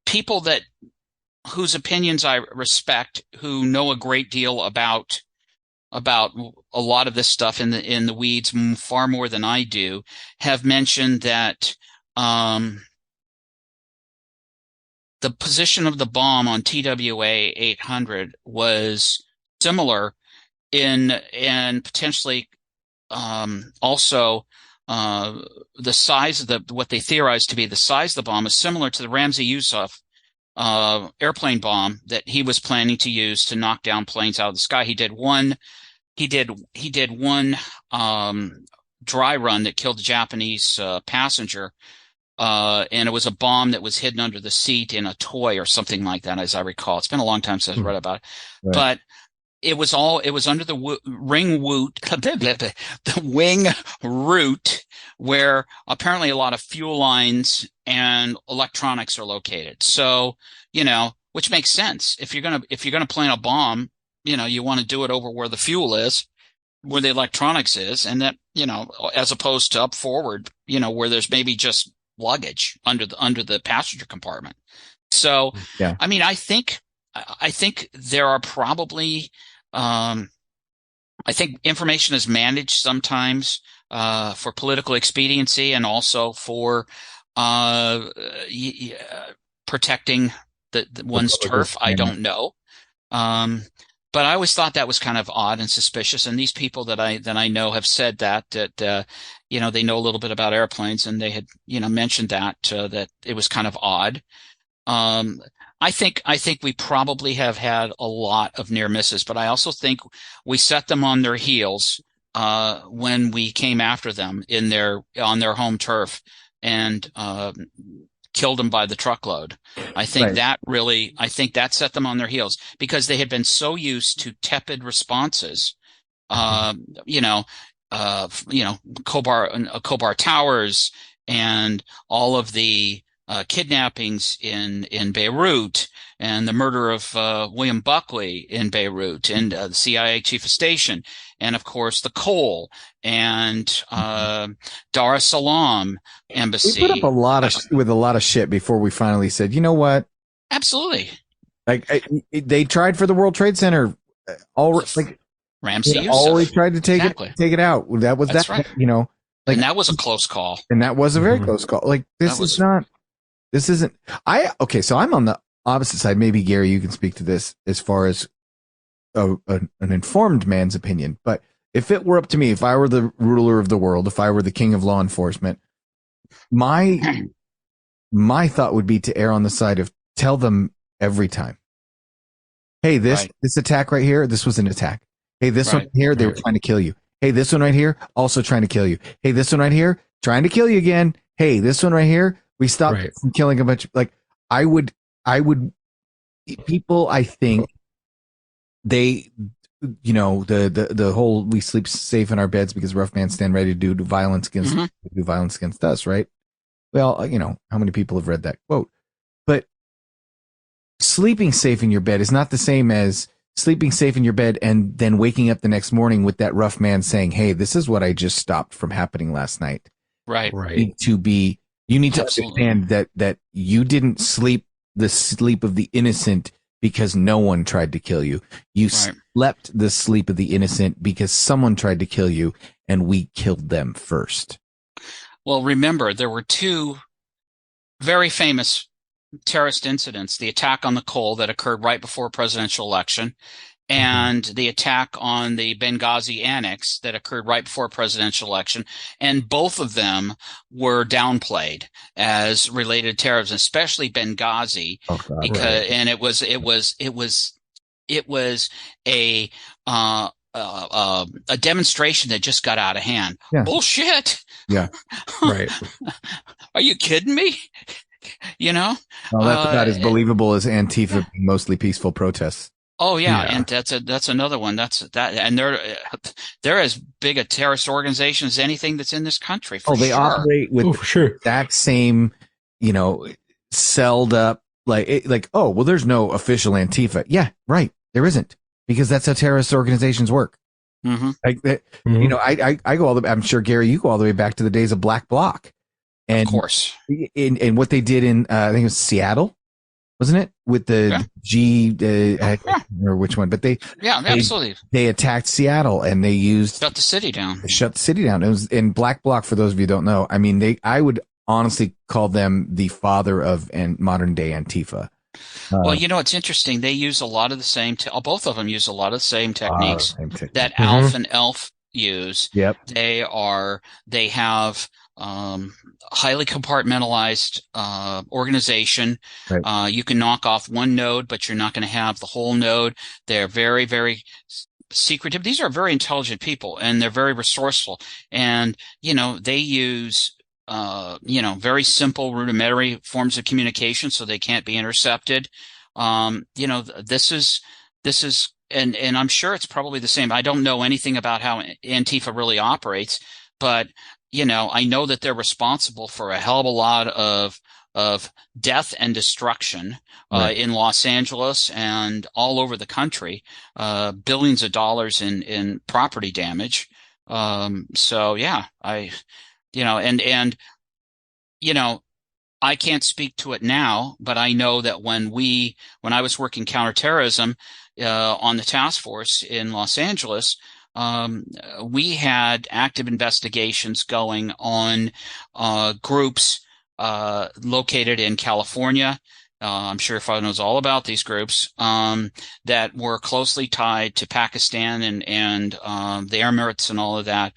People whose opinions I respect, who know a great deal about a lot of this stuff in the weeds, far more than I do, have mentioned that the position of the bomb on TWA 800 was similar and potentially also the size of what they theorized to be the size of the bomb is similar to the Ramzi Yousef airplane bomb that he was planning to use to knock down planes out of the sky. He did one dry run that killed a Japanese passenger, and it was a bomb that was hidden under the seat in a toy or something like that, as I recall. It's been a long time since I read about it, Right. but it was under the the wing root where apparently a lot of fuel lines and electronics are located. So, which makes sense. If you're gonna plant a bomb, you want to do it over where the fuel is, where the electronics is, and that, as opposed to up forward, where there's maybe just luggage under the passenger compartment. So, Yeah. I mean, I think there are probably, I think information is managed sometimes for political expediency and also for protecting one's turf. I don't know. But I always thought that was kind of odd and suspicious. And these people that I know have said that they know a little bit about airplanes, and they had, mentioned that it was kind of odd. I think we probably have had a lot of near misses, but I also think we set them on their heels when we came after them on their home turf and killed them by the truckload. I think that set them on their heels because they had been so used to tepid responses. Khobar Towers and all of the kidnappings in Beirut and the murder of William Buckley in Beirut and the CIA chief of station, and of course the coal and Dar es Salaam embassy. We put up a lot of shit before we finally said, you know what? Absolutely. Like they tried for the World Trade Center. Ramzi Yousef. Always tried to take it out. That's right. and that was a close call. And that was a very close call. Like so I'm on the opposite side. Maybe Gary, you can speak to this as far as an informed man's opinion. But if it were up to me, if I were the ruler of the world, if I were the king of law enforcement, my thought would be to err on the side of tell them every time, hey, this attack right here, this was an attack. Hey, this one here, they were trying to kill you. Hey, this one right here, also trying to kill you. Hey, this one right here, trying to kill you again. Hey, this one right here, we stopped from killing a bunch of, people, I think they, the whole we sleep safe in our beds because rough men stand ready to do violence against us, right? Well, how many people have read that quote? But sleeping safe in your bed is not the same as sleeping safe in your bed and then waking up the next morning with that rough man saying, hey, this is what I just stopped from happening last night. Right. You need to understand that you didn't sleep the sleep of the innocent because no one tried to kill you. You slept the sleep of the innocent because someone tried to kill you and we killed them first. Well, remember, there were two very famous terrorist incidents, the attack on the coal that occurred right before a presidential election and the attack on the Benghazi annex that occurred right before a presidential election. And both of them were downplayed as related to terrorism, especially Benghazi, and it was a demonstration that just got out of hand. Yeah. Bullshit. Yeah. Right. Are you kidding me? Well, that's about as believable as Antifa being mostly peaceful protests. Oh yeah, and that's another one. And they're as big a terrorist organization as anything that's in this country. They operate with the exact same, celled up there's no official Antifa. Yeah, right. There isn't, because that's how terrorist organizations work. Mm-hmm. I go I'm sure Gary, you go all the way back to the days of Black Bloc. And, of course. And what they did in, I think it was Seattle, wasn't it? With the or which one? But absolutely. They attacked Seattle and they shut the city down. It was in Black Bloc. For those of you who don't know, I mean, I would honestly call them the father of modern day Antifa. Well, it's interesting. They use a lot of the same. Both of them use a lot of the same techniques that Alf and Elf use. Yep. They have highly compartmentalized organization. Right. You can knock off one node, but you're not going to have the whole node. They're very, very secretive. These are very intelligent people, and they're very resourceful. And, they use, very simple rudimentary forms of communication, so they can't be intercepted. This is, and I'm sure it's probably the same. I don't know anything about how Antifa really operates, but I know that they're responsible for a hell of a lot of death and destruction in Los Angeles and all over the country, billions of dollars in property damage. So yeah, I can't speak to it now, but I know that when I was working counterterrorism on the task force in Los Angeles, we had active investigations going on groups located in California. I'm sure everyone knows all about these groups that were closely tied to Pakistan and the Emirates and all of that.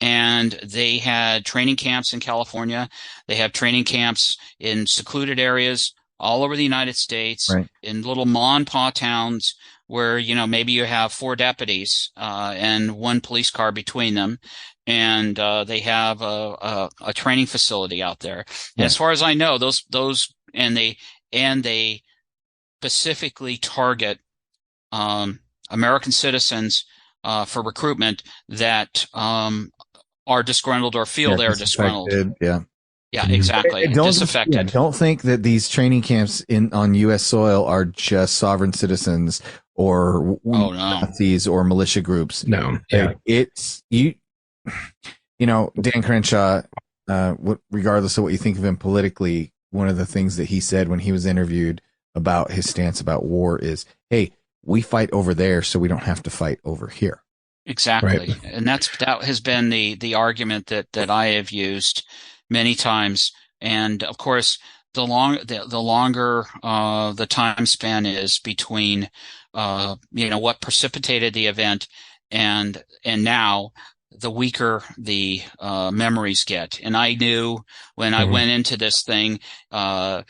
And they had training camps in California. They have training camps in secluded areas all over the United States, in little ma and pa towns where, maybe you have 4 deputies and 1 police car between them. And they have a training facility out there. And as far as I know, those and they specifically target American citizens for recruitment that are disgruntled or feel they're disgruntled. Yeah, exactly. Disaffected. Don't think that these training camps on U.S. soil are just sovereign citizens or Nazis or militia groups. No, yeah, it's you. Dan Crenshaw. Regardless of what you think of him politically, one of the things that he said when he was interviewed about his stance about war is, "Hey, we fight over there, so we don't have to fight over here." Exactly, and that has been the argument that I have used many times. And of course, the longer the time span is between what precipitated the event and now, the weaker the memories get. And I knew when I went into this thing, in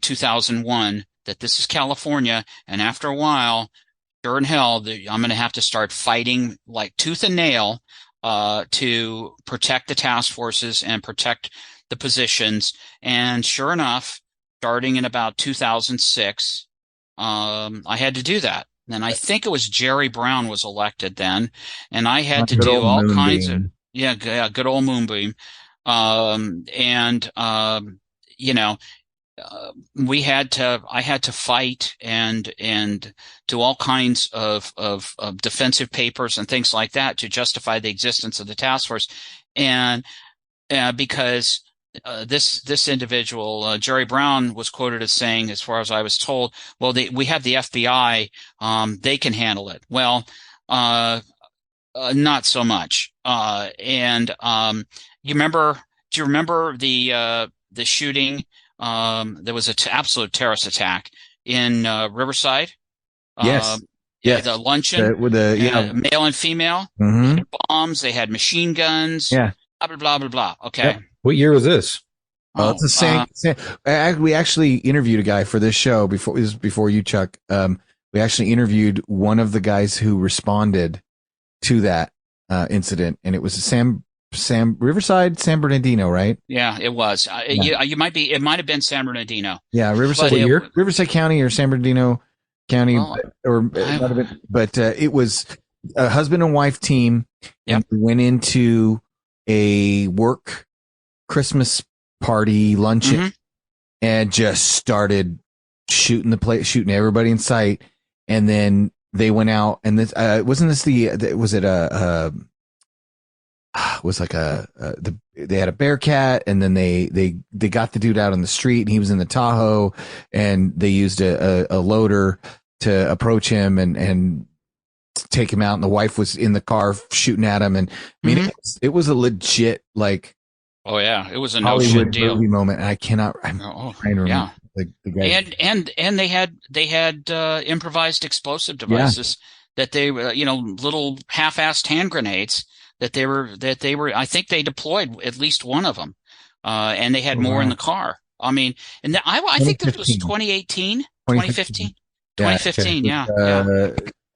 2001, that this is California, and after a while, sure in hell, I'm going to have to start fighting like tooth and nail to protect the task forces and protect the positions. And sure enough, starting in about 2006, I had to do that. And I think it was Jerry Brown was elected then, and I had to do all kinds of good old Moonbeam. I had to fight and do all kinds of defensive papers and things like that to justify the existence of the task force. And because this individual, Jerry Brown, was quoted as saying, as far as I was told, well, we have the FBI, they can handle it. Well, not so much. Do you remember the shooting? There was an absolute terrorist attack in Riverside. Yes. The luncheon with male and female. They had bombs. They had machine guns. Yeah. Blah blah blah blah. Okay. Yep. What year was this? It's the same. We actually interviewed a guy for this show before you, Chuck. We actually interviewed one of the guys who responded to that incident, and it was Riverside, San Bernardino, right? Yeah, it was. It might have been San Bernardino. Yeah, Riverside. Riverside County or San Bernardino County, but it was a husband and wife team. Yep. And went into a work Christmas party luncheon and just started shooting everybody in sight. And then they went out, and this they had a Bearcat, and then they got the dude out on the street, and he was in the Tahoe, and they used a loader to approach him and take him out, and the wife was in the car shooting at him. And I mean, it was a legit, like, oh yeah, it was a Hollywood no shit deal movie moment. And I cannot. I'm trying to remember the guy. And they had improvised explosive devices that they were, little half-assed hand grenades that they were, I think they deployed at least one of them. And they had more in the car. I mean, and I think this was 2018, 2015, 2015. Yeah.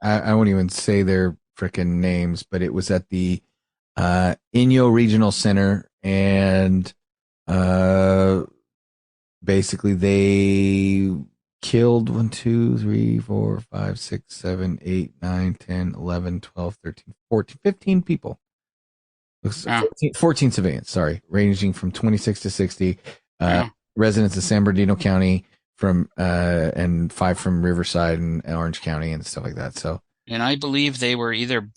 I won't even say their freaking names, but it was at the Inyo Regional Center, and basically they killed 1, 2, 3, 4, 5, 6, 7, 8, 9, 10, 11, 12, 13, 14, 15 people. 14 civilians, sorry, ranging from 26 to 60. Residents of San Bernardino County and 5 from Riverside and Orange County and stuff like that. So, and I believe they were either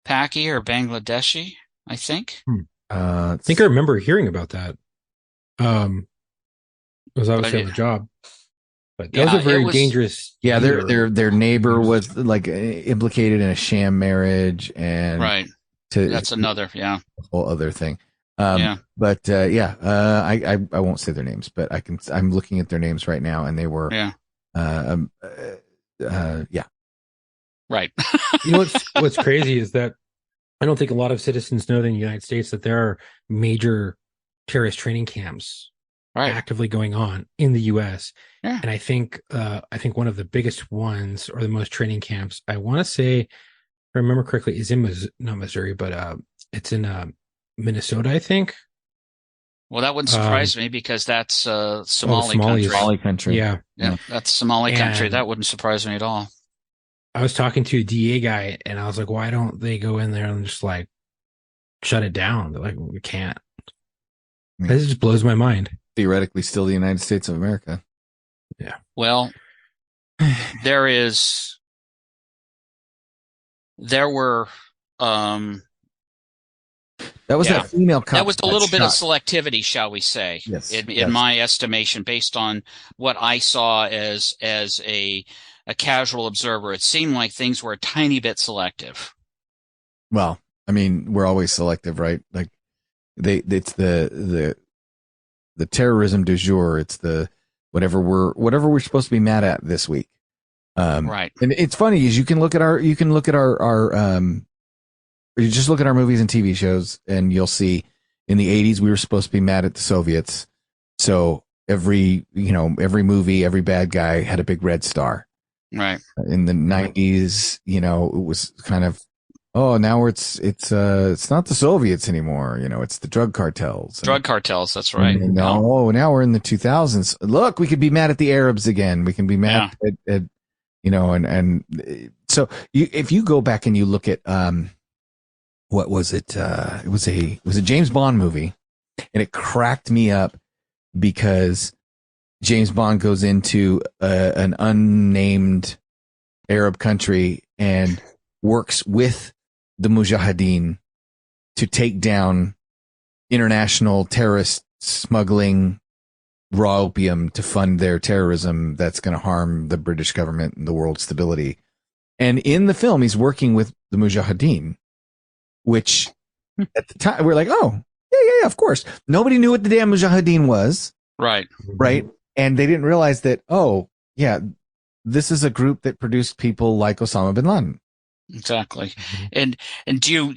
Paki or Bangladeshi, I think. I think I remember hearing about that. Was obviously on the job, but that was a very dangerous. Yeah, their neighbor was like implicated in a sham marriage, and right. That's another whole other thing. But I won't say their names, but I'm looking at their names right now, and they were right. What's crazy is that I don't think a lot of citizens know that in the United States that there are major terrorist training camps actively going on in the U.S. Yeah. And I think one of the biggest ones, or the most training camps, I want to say, if I remember correctly, is in not Missouri, but it's in Minnesota, I think. Well, that wouldn't surprise me, because that's Somali country. Yeah, that's Somali country. That wouldn't surprise me at all. I was talking to a DA guy, and I was like, why don't they go in there and just like shut it down? They're like, we can't. This just blows my mind. Theoretically, still the United States of America. Yeah. Well, there were. That was that female cop. That was a little bit of selectivity, shall we say? Yes. In my estimation, based on what I saw as a casual observer, it seemed like things were a tiny bit selective. Well, I mean, we're always selective, right? Like it's the terrorism du jour. It's the whatever we're supposed to be mad at this week. Right. And it's funny is you just look at our movies and TV shows, and you'll see in the 80s we were supposed to be mad at the Soviets. So every movie, every bad guy had a big red star. Right. In the 90s, it was kind of, now it's not the Soviets anymore. It's the drug cartels. Cartels. That's right. Now we're in the 2000s. Look, we could be mad at the Arabs again. We can be mad at so if you go back and you look at, what was it? It was a James Bond movie, and it cracked me up because James Bond goes into an unnamed Arab country and works with the Mujahideen to take down international terrorist smuggling raw opium to fund their terrorism that's going to harm the British government and the world's stability. And in the film, he's working with the Mujahideen, which at the time we're like, oh, yeah, of course. Nobody knew what the damn Mujahideen was. Right. And they didn't realize that, this is a group that produced people like Osama bin Laden. Exactly. And do you,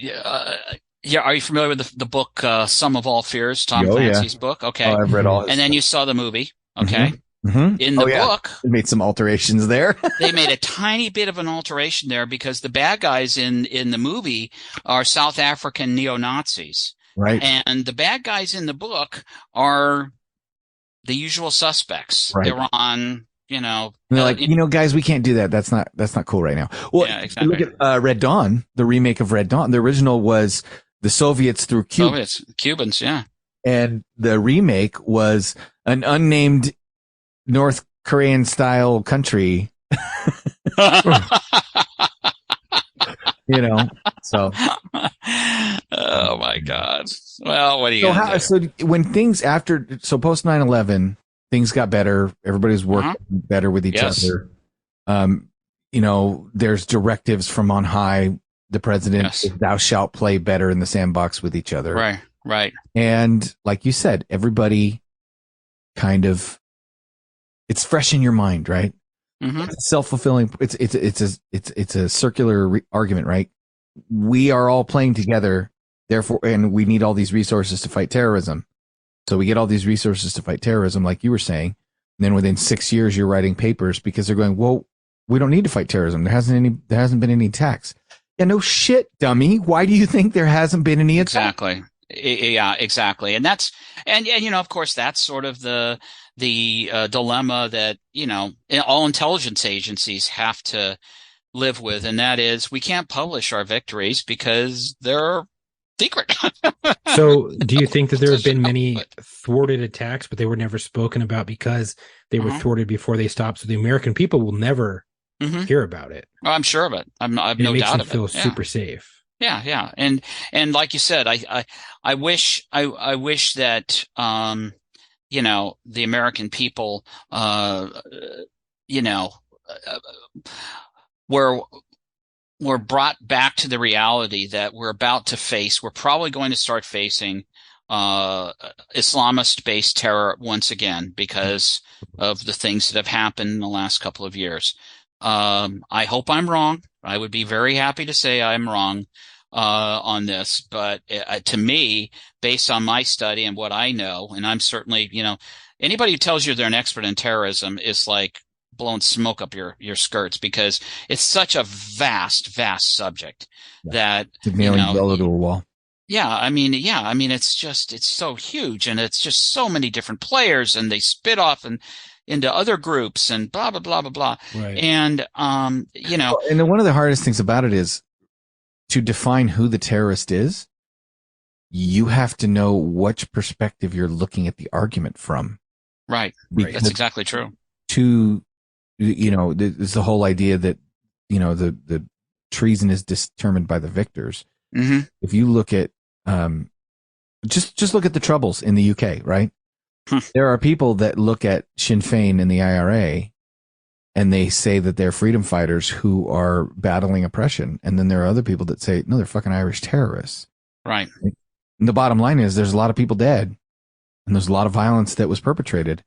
are you familiar with the book, Sum of All Fears, Tom Clancy's book? Okay. Oh, I've read all his And then you saw the movie. Okay. Mm-hmm. In the book, they made some alterations there. They made a tiny bit of an alteration there because the bad guys in the movie are South African neo-Nazis. Right. And the bad guys in the book are the usual suspects. Right. They're on, and they're like, guys, we can't do that. That's not cool right now. Well, yeah, exactly. Look at Red Dawn, the remake of Red Dawn. The original was the Soviets through Cuba. Cubans, yeah. And the remake was an unnamed North Korean style country. So. Oh my God. Well, what are you gonna do? So when things post 9/11, things got better. Everybody's working better with each other. There's directives from on high. The president, thou shalt play better in the sandbox with each other. Right. And like you said, everybody kind of, it's fresh in your mind, right? Self-fulfilling. It's a circular argument, right? We are all playing together, therefore, and we need all these resources to fight terrorism. So we get all these resources to fight terrorism, like you were saying. And then within 6 years, you're writing papers because they're going, well, we don't need to fight terrorism. There hasn't been any attacks. Yeah, no shit, dummy. Why do you think there hasn't been any attacks? Exactly. Yeah, exactly. And of course, that's sort of the dilemma that, all intelligence agencies have to live with. And that is, we can't publish our victories because they're secret. So do you think that there have been many thwarted attacks, but they were never spoken about because they were thwarted before they stopped? So the American people will never hear about it. Oh, I'm sure of it. I've no doubt of it. It makes them feel super safe. Yeah. And like you said, I wish that, the American people, were brought back to the reality that we're about to face. We're probably going to start facing Islamist-based terror once again because of the things that have happened in the last couple of years. I hope I'm wrong. I would be very happy to say I'm wrong on this, but to me, based on my study and what I know, and I'm certainly, anybody who tells you they're an expert in terrorism is like blowing smoke up your skirts, because it's such a vast subject that it's nailing Bello to a wall. It's so huge, and it's just so many different players, and they spit off into other groups and blah, blah, blah, blah, blah. Right. And, and then one of the hardest things about it is to define who the terrorist is. You have to know which perspective you're looking at the argument from. Right. That's exactly true. There's the whole idea that, the treason is determined by the victors. Mm-hmm. If you look at, just look at the Troubles in the UK, right? There are people that look at Sinn Féin and the IRA and they say that they're freedom fighters who are battling oppression. And then there are other people that say, no, they're fucking Irish terrorists. Right. And the bottom line is there's a lot of people dead and there's a lot of violence that was perpetrated.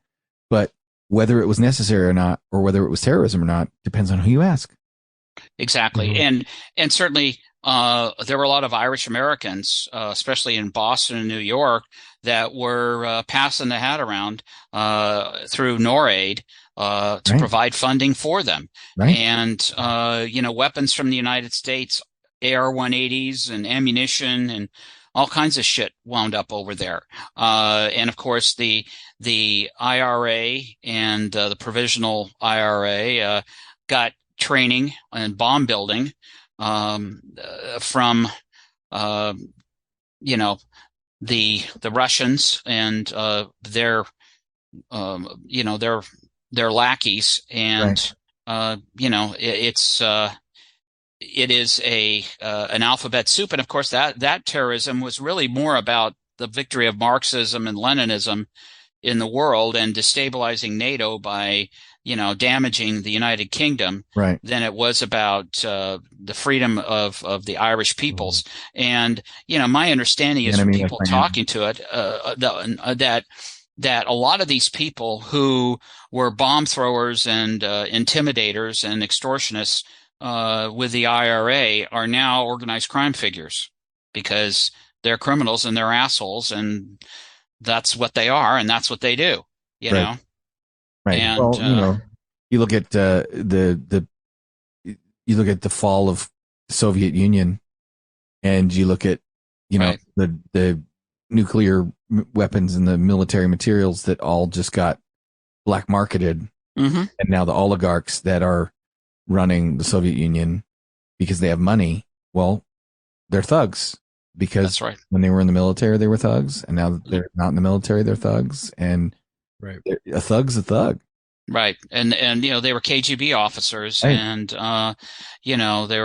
But whether it was necessary or not, or whether it was terrorism or not, depends on who you ask. Exactly. Mm-hmm. And certainly there were a lot of Irish Americans, especially in Boston and New York, that were passing the hat around through NORAID to provide funding for them. Right. And, weapons from the United States, AR-180s and ammunition and all kinds of shit wound up over there. And of course, the IRA and the provisional IRA got training and bomb building from the Russians and their lackeys, and it is an alphabet soup. And of course that terrorism was really more about the victory of Marxism and Leninism in the world and destabilizing NATO by damaging the United Kingdom, right, than it was about the freedom of the Irish peoples. And my understanding is from people talking to it that a lot of these people who were bomb throwers and intimidators and extortionists with the IRA are now organized crime figures, because they're criminals and they're assholes, and that's what they are, and that's what they do. You know. Right. And, well, you look at the fall of the Soviet Union, and you look at the nuclear weapons and the military materials that all just got black marketed, and now the oligarchs that are running the Soviet Union because they have money, well, they're thugs, because that's right. When they were in the military they were thugs, and now that they're not in the military they're thugs, and a thug's a thug. Right. And they were KGB officers, right. And they were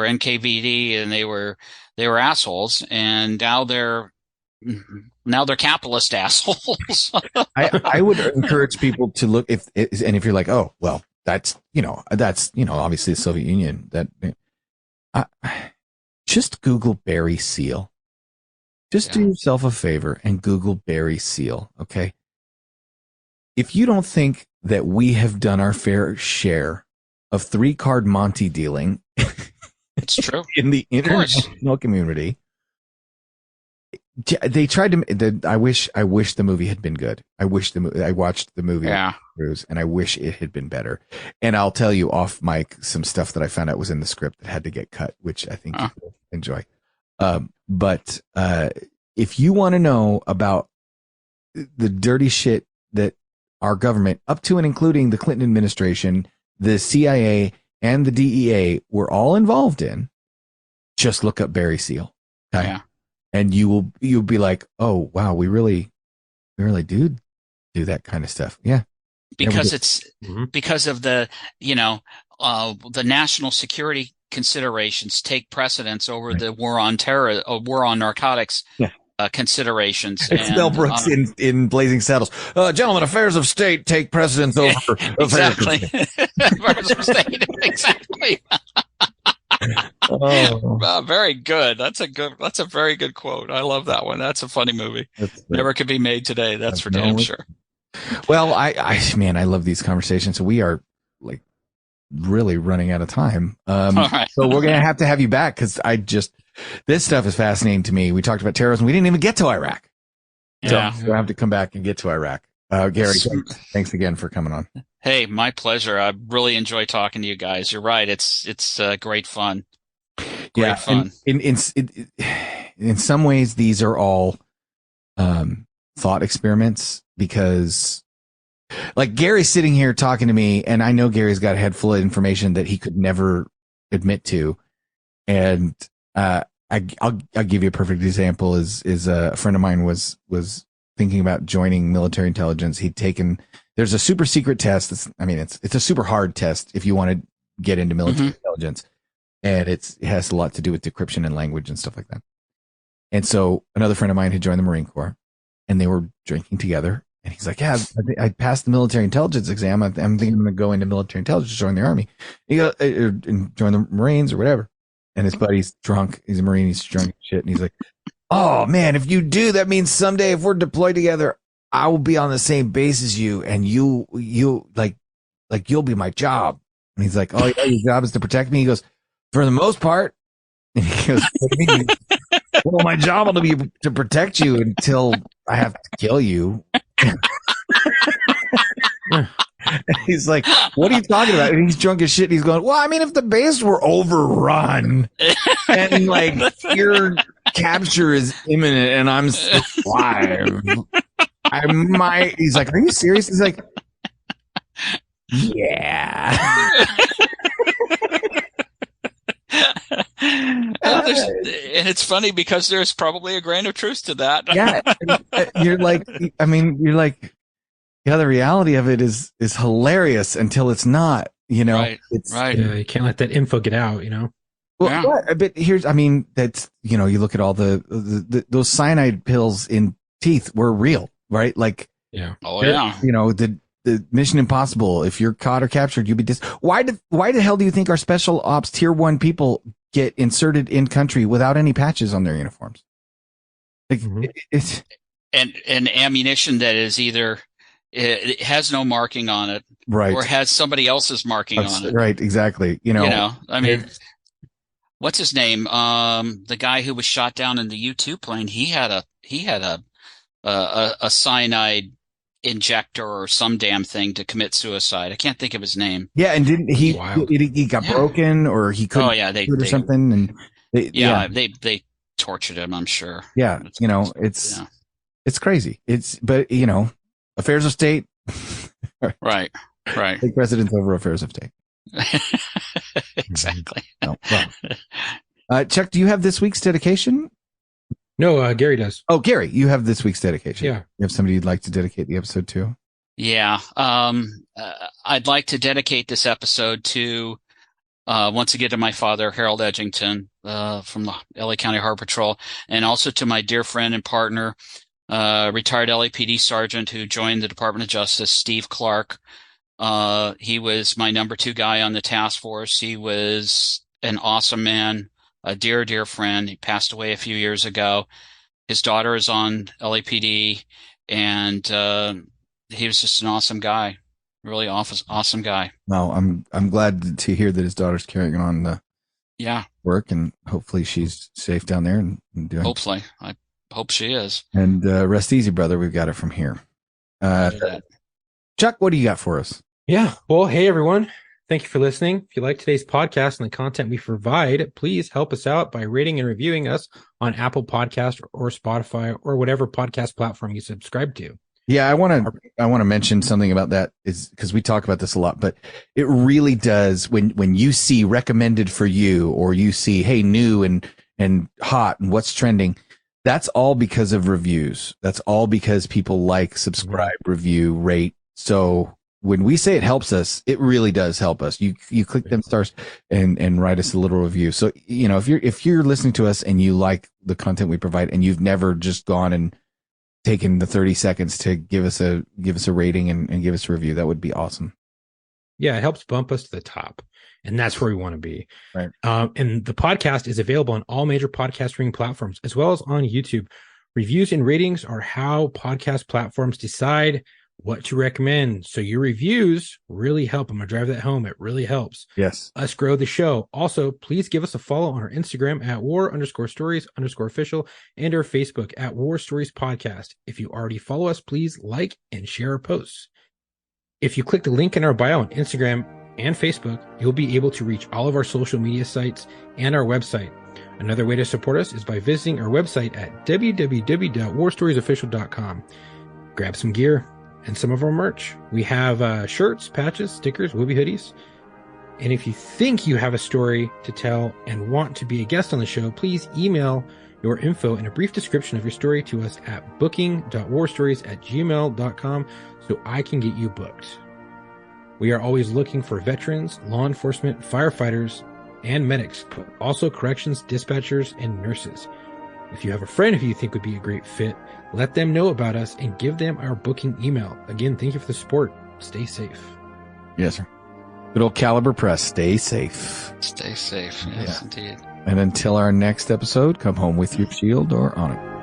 NKVD, and they were assholes, and now they're capitalist assholes. I would encourage people to look if you're like, oh well, that's obviously the Soviet Union, that just Google Barry Seal. Just do yourself a favor and Google Barry Seal, okay? If you don't think that we have done our fair share of 3-card Monte dealing. It's true. In the international community. They tried to. I wish the movie had been good. I watched the movie, Cruise, and I wish it had been better. And I'll tell you off mic some stuff that I found out was in the script that had to get cut, which I think you will enjoy. But if you want to know about the dirty shit that our government, up to and including the Clinton administration, the CIA, and the DEA were all involved in, just look up Barry Seal. Okay? Yeah. And you'll be like, oh wow, we really do that kind of stuff. Yeah. Because it's because of the, the national security considerations take precedence over the war on terror, war on narcotics. Yeah. Considerations. It's Mel Brooks in Blazing Saddles. Gentlemen, affairs of state take precedence over exactly. Affairs of state. Exactly. Very good. That's a very good quote. I love that one. That's a funny movie. Never could be made today. That's for damn sure. Well, I love these conversations. So we are like really running out of time. Right. So we're going to have you back because this stuff is fascinating to me. We talked about terrorism. We didn't even get to Iraq. So we'll have to come back and get to Iraq. Gary, thanks again for coming on. Hey, my pleasure. I really enjoy talking to you guys. You're right. It's great fun. Great fun. In some ways, these are all thought experiments because, like, Gary's sitting here talking to me, and I know Gary's got a head full of information that he could never admit to. And I'll give you a perfect example. Is a friend of mine was thinking about joining military intelligence. There's a super secret test. It's a super hard test if you want to get into military intelligence. And it has a lot to do with decryption and language and stuff like that. And so another friend of mine had joined the Marine Corps and they were drinking together. And he's like, yeah, I passed the military intelligence exam. I'm thinking I'm going to go into military intelligence, join the Army, and join the Marines or whatever. And his buddy's drunk. He's a Marine. He's drunk as shit. And he's like, oh man, if you do, that means someday if we're deployed together, I will be on the same base as you, and you like you'll be my job. And he's like, oh yeah, your job is to protect me. He goes, for the most part. And he goes, what do you mean? Well, my job will be to protect you until I have to kill you. He's like, what are you talking about? And he's drunk as shit. And he's going, well, I mean, if the base were overrun and like your capture is imminent and I'm alive, I might. He's like, are you serious? He's like, yeah. And it's funny because there's probably a grain of truth to that. Yeah. You're like, yeah, the reality of it is hilarious until it's not, Right. It's right. Yeah, you can't let that info get out, Well, but that's, you look at all those cyanide pills in teeth were real, right? Like, yeah. Oh yeah. The Mission Impossible, if you're caught or captured, you'll be why the hell do you think our special ops tier 1 people get inserted in country without any patches on their uniforms? Like it's and ammunition that is either it has no marking on it, right, or has somebody else's marking on it, right? Exactly. I mean, what's his name? The guy who was shot down in the U-2 plane. He had a cyanide injector or some damn thing to commit suicide. I can't think of his name. Yeah, and didn't he? He got broken, or he couldn't. Oh yeah, they or something, and they tortured him. I'm sure. Yeah, it's crazy. But affairs of state. Right. Take precedence over affairs of state. Exactly. No, well. Chuck, do you have this week's dedication? No, Gary does. Oh, Gary, you have this week's dedication. Yeah. You have somebody you'd like to dedicate the episode to? Yeah. I'd like to dedicate this episode to, once again, to my father, Harold Edgington, from the LA County Harbor Patrol, and also to my dear friend and partner, retired LAPD sergeant who joined the Department of Justice, Steve Clark. He was my number 2 guy on the task force. He was an awesome man, a dear, dear friend. He passed away a few years ago. His daughter is on LAPD, and he was just an awesome guy. Really awesome guy. No, I'm glad to hear that his daughter's carrying on the work, and hopefully she's safe down there and doing. Hopefully, I hope she is. And rest easy, brother. We've got it from here. Chuck, what do you got for us? Yeah. Well, hey everyone. Thank you for listening. If you like today's podcast and the content we provide, please help us out by rating and reviewing us on Apple Podcast or Spotify or whatever podcast platform you subscribe to. Yeah, I want to mention something about that, is because we talk about this a lot, but it really does when you see recommended for you, or you see, hey, new and hot and what's trending, that's all because of reviews. That's all because people like, subscribe, review, rate. So when we say it helps us, it really does help us. You click them stars and write us a little review. So, if you're listening to us and you like the content we provide, and you've never just gone and taken the 30 seconds to give us a rating and give us a review, that would be awesome. Yeah, it helps bump us to the top, and that's where we want to be. Right. And the podcast is available on all major podcast streaming platforms, as well as on YouTube. Reviews and ratings are how podcast platforms decide what to recommend. So your reviews really help. I'm going to drive that home. It really helps. Yes. Us grow the show. Also, please give us a follow on our Instagram at war_stories_official and our Facebook at War Stories Podcast. If you already follow us, please like and share our posts. If you click the link in our bio on Instagram and Facebook, you'll be able to reach all of our social media sites and our website. Another way to support us is by visiting our website at www.warstoriesofficial.com. Grab some gear and some of our merch. We have shirts, patches, stickers, Wooby hoodies. And if you think you have a story to tell and want to be a guest on the show, please email your info and a brief description of your story to us at booking.warstories@gmail.com so I can get you booked. We are always looking for veterans, law enforcement, firefighters, and medics, but also corrections, dispatchers, and nurses. If you have a friend who you think would be a great fit, let them know about us and give them our booking email. Again, thank you for the support. Stay safe. Yes, sir. Good old Caliber Press. Stay safe. Stay safe. Yes, indeed. And until our next episode, come home with your shield or on it.